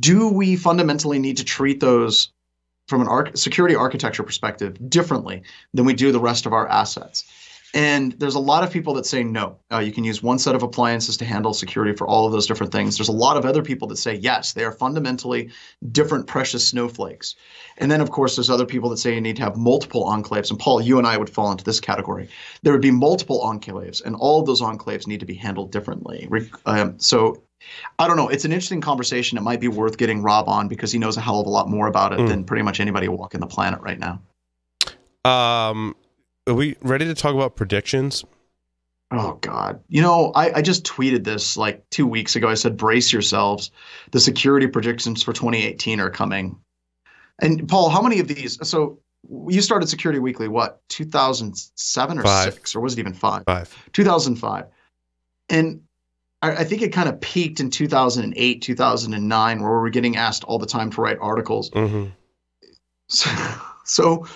do we fundamentally need to treat those from an security architecture perspective differently than we do the rest of our assets? And there's a lot of people that say no. You can use one set of appliances to handle security for all of those different things. There's a lot of other people that say yes, they are fundamentally different precious snowflakes. And then, of course, there's other people that say you need to have multiple enclaves. And Paul, you and I would fall into this category. There would be multiple enclaves, and all of those enclaves need to be handled differently. So I don't know. It's an interesting conversation. It might be worth getting Rob on because he knows a hell of a lot more about it than pretty much anybody walking the planet right now. Are we ready to talk about predictions? Oh, God. You know, I just tweeted this like 2 weeks ago. I said, brace yourselves. The security predictions for 2018 are coming. And Paul, how many of these? So you started Security Weekly, what, 2007 or 6? Or was it even 5? 2005. And I think it kind of peaked in 2008, 2009, where we were getting asked all the time to write articles. So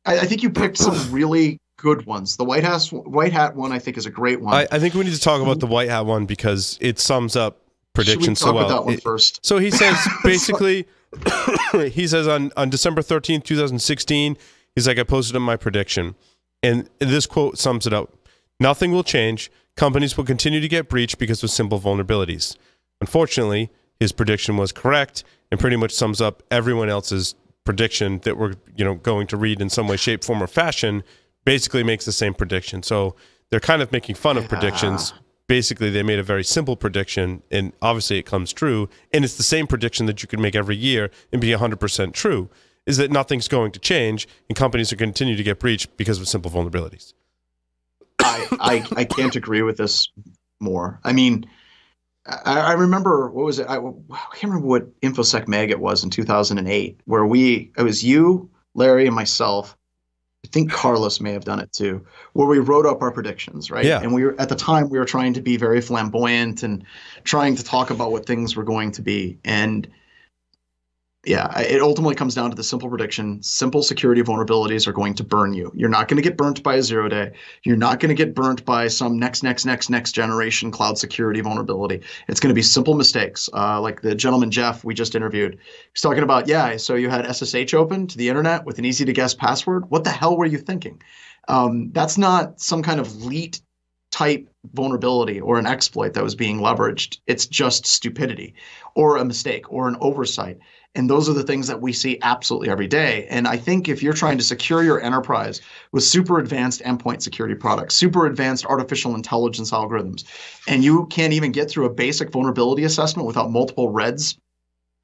I think you picked some really good ones. The White Hat one, I think, is a great one. I think we need to talk about the White Hat one because it sums up predictions so well. Should we talk about that one first? So he says, basically, he says on December 13th, 2016, he's like, I posted in my prediction. And this quote sums it up. Nothing will change. Companies will continue to get breached because of simple vulnerabilities. Unfortunately, his prediction was correct and pretty much sums up everyone else's prediction that we're going to read in some way, shape, form, or fashion. Basically makes the same prediction. So they're kind of making fun of predictions. Basically, they made a very simple prediction, and obviously it comes true. And it's the same prediction that you can make every year and be 100% true, is that nothing's going to change, and companies are going to continue to get breached because of simple vulnerabilities. I can't agree with this more. I mean, I remember, what was it? I can't remember what InfoSec Mag it was in 2008, where it was you, Larry, and myself. I think Carlos may have done it too, where we wrote up our predictions, right? Yeah. And at the time, we were trying to be very flamboyant and trying to talk about what things were going to be. And yeah, it ultimately comes down to the simple prediction. Simple security vulnerabilities are going to burn you. You're not going to get burnt by a 0-day. You're not going to get burnt by some next generation cloud security vulnerability. It's going to be simple mistakes. Like the gentleman, Jeff, we just interviewed. He's talking about, so you had SSH open to the internet with an easy to guess password. What the hell were you thinking? That's not some kind of leet type vulnerability or an exploit that was being leveraged. It's just stupidity or a mistake or an oversight. And those are the things that we see absolutely every day. And I think if you're trying to secure your enterprise with super advanced endpoint security products, super advanced artificial intelligence algorithms, and you can't even get through a basic vulnerability assessment without multiple reds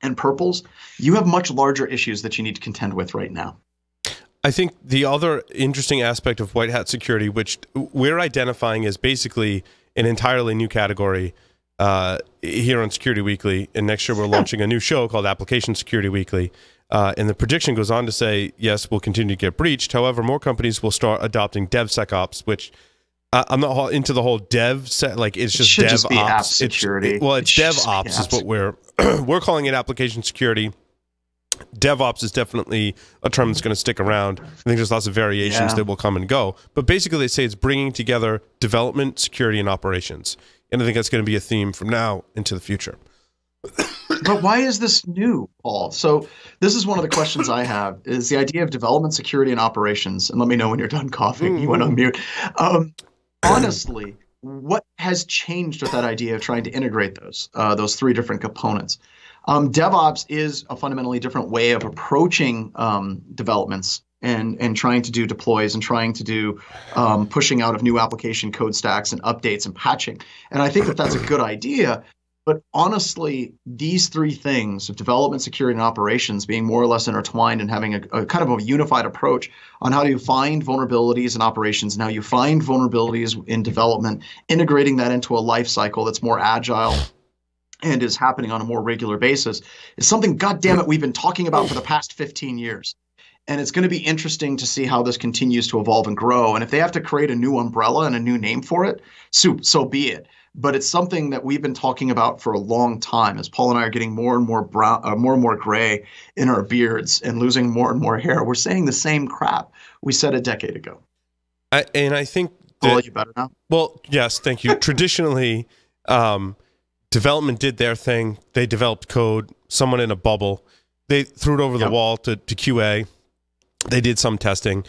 and purples, you have much larger issues that you need to contend with right now. I think the other interesting aspect of white hat security, which we're identifying as basically an entirely new category here on Security Weekly, and next year we're launching a new show called Application Security Weekly. And the prediction goes on to say, yes, we'll continue to get breached. However, more companies will start adopting DevSecOps, which I'm not into the whole it's just DevOps. App security. It's DevOps is what we're calling it, application security. DevOps is definitely a term that's going to stick around. I think there's lots of variations that will come and go. But basically, they say it's bringing together development, security, and operations. And I think that's going to be a theme from now into the future. But why is this new, Paul? So this is one of the questions I have, is the idea of development, security, and operations. And let me know when you're done coughing. You went on mute. Honestly, what has changed with that idea of trying to integrate those three different components? DevOps is a fundamentally different way of approaching developments and trying to do deploys and trying to do pushing out of new application code stacks and updates and patching. And I think that that's a good idea. But honestly, these three things of development, security, and operations being more or less intertwined and having a kind of a unified approach on how you find vulnerabilities in operations and how you find vulnerabilities in development, integrating that into a life cycle that's more agile and is happening on a more regular basis, is something, goddamn it, we've been talking about for the past 15 years. And it's going to be interesting to see how this continues to evolve and grow. And if they have to create a new umbrella and a new name for it, so be it. But it's something that we've been talking about for a long time, as Paul and I are getting more and more brown, more and more gray in our beards and losing more and more hair. We're saying the same crap we said a decade ago. And I think Paul, you better now? Well, yes, thank you. Traditionally, development did their thing. They developed code, someone in a bubble. They threw it over the wall to QA. They did some testing.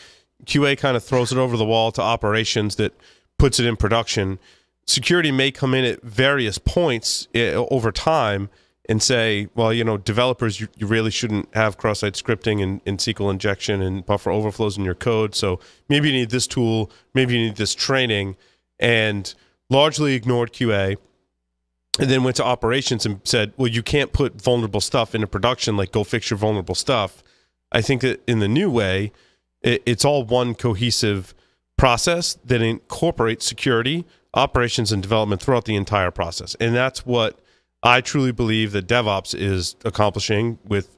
QA kind of throws it over the wall to operations that puts it in production. Security may come in at various points over time and say, well, developers, you really shouldn't have cross-site scripting and SQL injection and buffer overflows in your code. So maybe you need this tool, maybe you need this training, and largely ignored QA. And then went to operations and said, well, you can't put vulnerable stuff into production, like go fix your vulnerable stuff. I think that in the new way, it's all one cohesive process that incorporates security, operations, and development throughout the entire process. And that's what I truly believe that DevOps is accomplishing with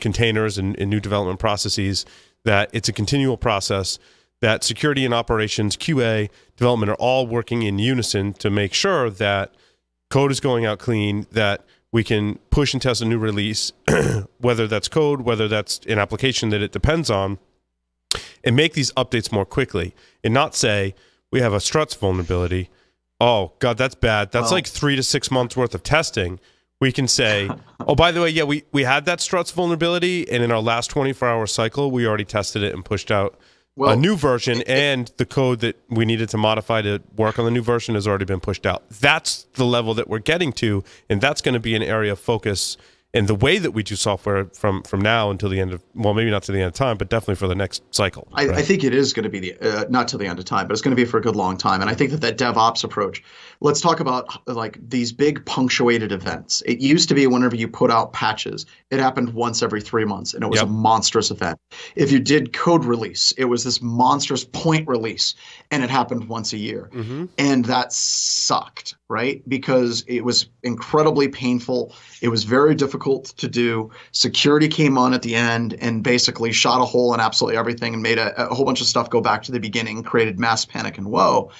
containers and new development processes, that it's a continual process, that security and operations, QA, development are all working in unison to make sure that code is going out clean, that we can push and test a new release, whether that's code, whether that's an application that it depends on, and make these updates more quickly, and not say, we have a struts vulnerability. Oh, God, that's bad. That's like 3 to 6 months worth of testing. We can say, oh, by the way, yeah, we had that struts vulnerability, and in our last 24-hour cycle, we already tested it and pushed out a new version, and the code that we needed to modify to work on the new version has already been pushed out. That's the level that we're getting to, and that's going to be an area of focus in the way that we do software from now until the end of, well, maybe not to the end of time, but definitely for the next cycle. Right? I think it is going to be not till the end of time, but it's going to be for a good long time. And I think that DevOps approach, let's talk about like these big punctuated events. It used to be whenever you put out patches, it happened once every 3 months, and it was a monstrous event. If you did code release, it was this monstrous point release, and it happened once a year. And that sucked, right? Because it was incredibly painful. It was very difficult to do. Security came on at the end and basically shot a hole in absolutely everything and made a whole bunch of stuff go back to the beginning, created mass panic and woe.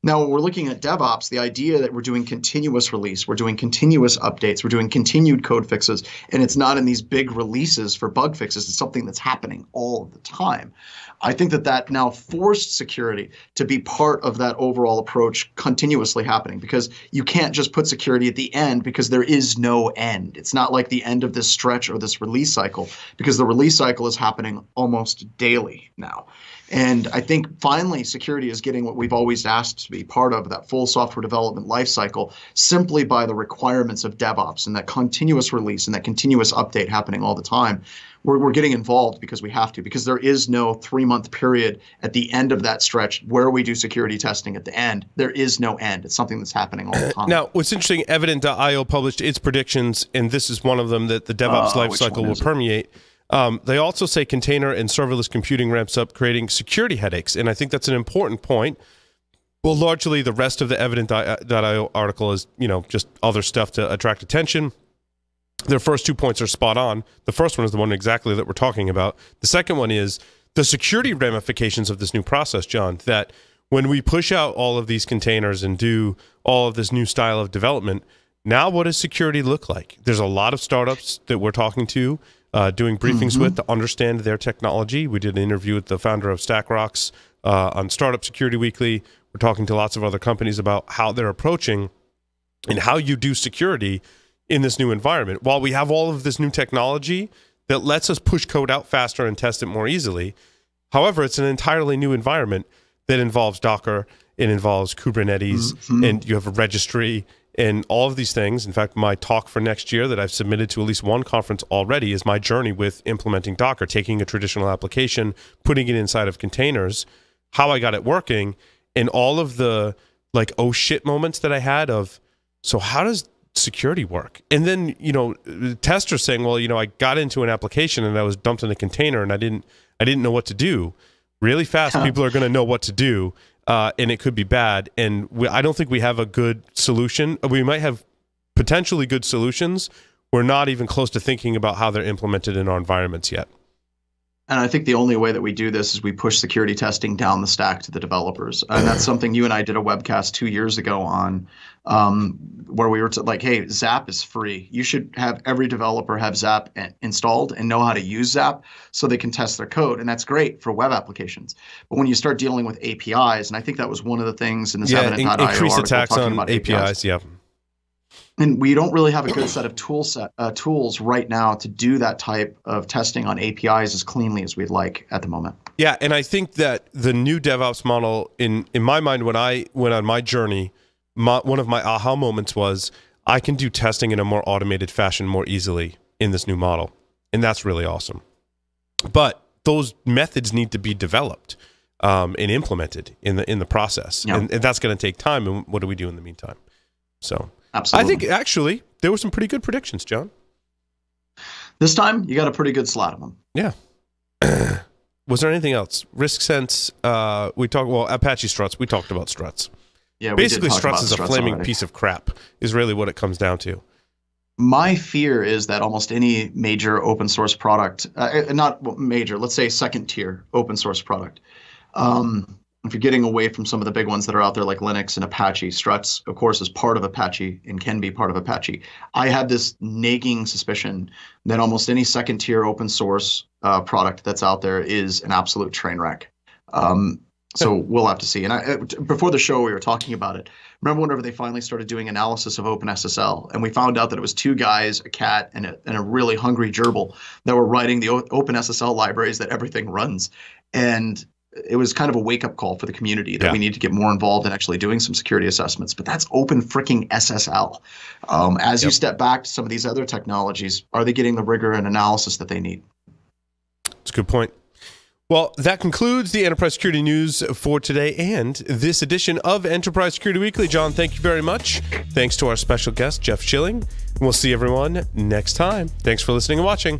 Now, when we're looking at DevOps, the idea that we're doing continuous release, we're doing continuous updates, we're doing continued code fixes, and it's not in these big releases for bug fixes. It's something that's happening all the time. I think that now forced security to be part of that overall approach continuously happening, because you can't just put security at the end, because there is no end. It's not like the end of this stretch or this release cycle, because the release cycle is happening almost daily now. And I think finally security is getting what we've always asked to be part of, that full software development lifecycle, simply by the requirements of DevOps and that continuous release and that continuous update happening all the time. We're getting involved because we have to, because there is no 3-month period at the end of that stretch where we do security testing at the end. There is no end. It's something that's happening all the time. Now, what's interesting, Evident.io published its predictions, and this is one of them, that the DevOps lifecycle will permeate. They also say container and serverless computing ramps up, creating security headaches. And I think that's an important point. Well, largely the rest of the Evident.io article is, just other stuff to attract attention. Their first 2 points are spot on. The first one is the one exactly that we're talking about. The second one is the security ramifications of this new process, John, that when we push out all of these containers and do all of this new style of development, now what does security look like? There's a lot of startups that we're talking to, doing briefings with, to understand their technology. We did an interview with the founder of StackRox on Startup Security Weekly. We're talking to lots of other companies about how they're approaching and how you do security in this new environment. While we have all of this new technology that lets us push code out faster and test it more easily, however, it's an entirely new environment that involves Docker, it involves Kubernetes, and you have a registry and all of these things. In fact, my talk for next year that I've submitted to at least one conference already is my journey with implementing Docker, taking a traditional application, putting it inside of containers, how I got it working, and all of the like, oh shit moments that I had of, so how does security work? And then, testers saying, well, I got into an application and I was dumped in a container and I didn't know what to do. Really fast, people are going to know what to do, and it could be bad. And I don't think we have a good solution. We might have potentially good solutions. We're not even close to thinking about how they're implemented in our environments yet. And I think the only way that we do this is we push security testing down the stack to the developers. And that's something you and I did a webcast 2 years ago on, where we were like, hey, Zap is free. You should have every developer have Zap installed and know how to use Zap so they can test their code. And that's great for web applications. But when you start dealing with APIs, and I think that was one of the things in this Evident.io article, increased attacks on APIs, yeah. And we don't really have a good set of tools right now to do that type of testing on APIs as cleanly as we'd like at the moment. Yeah, and I think that the new DevOps model, in my mind, when I went on my journey, one of my aha moments was I can do testing in a more automated fashion more easily in this new model. And that's really awesome. But those methods need to be developed and implemented in the process. Yeah. And that's going to take time. And what do we do in the meantime? So absolutely. I think actually there were some pretty good predictions, John. This time you got a pretty good slot of them. Yeah. Was there anything else? RiskSense, Apache struts. We talked about struts. Yeah, basically struts is a flaming piece of crap is really what it comes down to. My fear is that almost any major open source product, not major, let's say second tier open source product, if you're getting away from some of the big ones that are out there like Linux and Apache, struts, of course, is part of Apache and can be part of Apache. I have this nagging suspicion that almost any second tier open source product that's out there is an absolute train wreck. So we'll have to see. And before the show, we were talking about it. Remember whenever they finally started doing analysis of OpenSSL, and we found out that it was two guys, a cat, and a really hungry gerbil that were writing the OpenSSL libraries that everything runs. And it was kind of a wake-up call for the community that we need to get more involved in actually doing some security assessments. But that's open freaking SSL. As you step back to some of these other technologies, are they getting the rigor and analysis that they need? That's a good point. Well, that concludes the Enterprise Security News for today and this edition of Enterprise Security Weekly. John, thank you very much. Thanks to our special guest, Jeff Schilling. We'll see everyone next time. Thanks for listening and watching.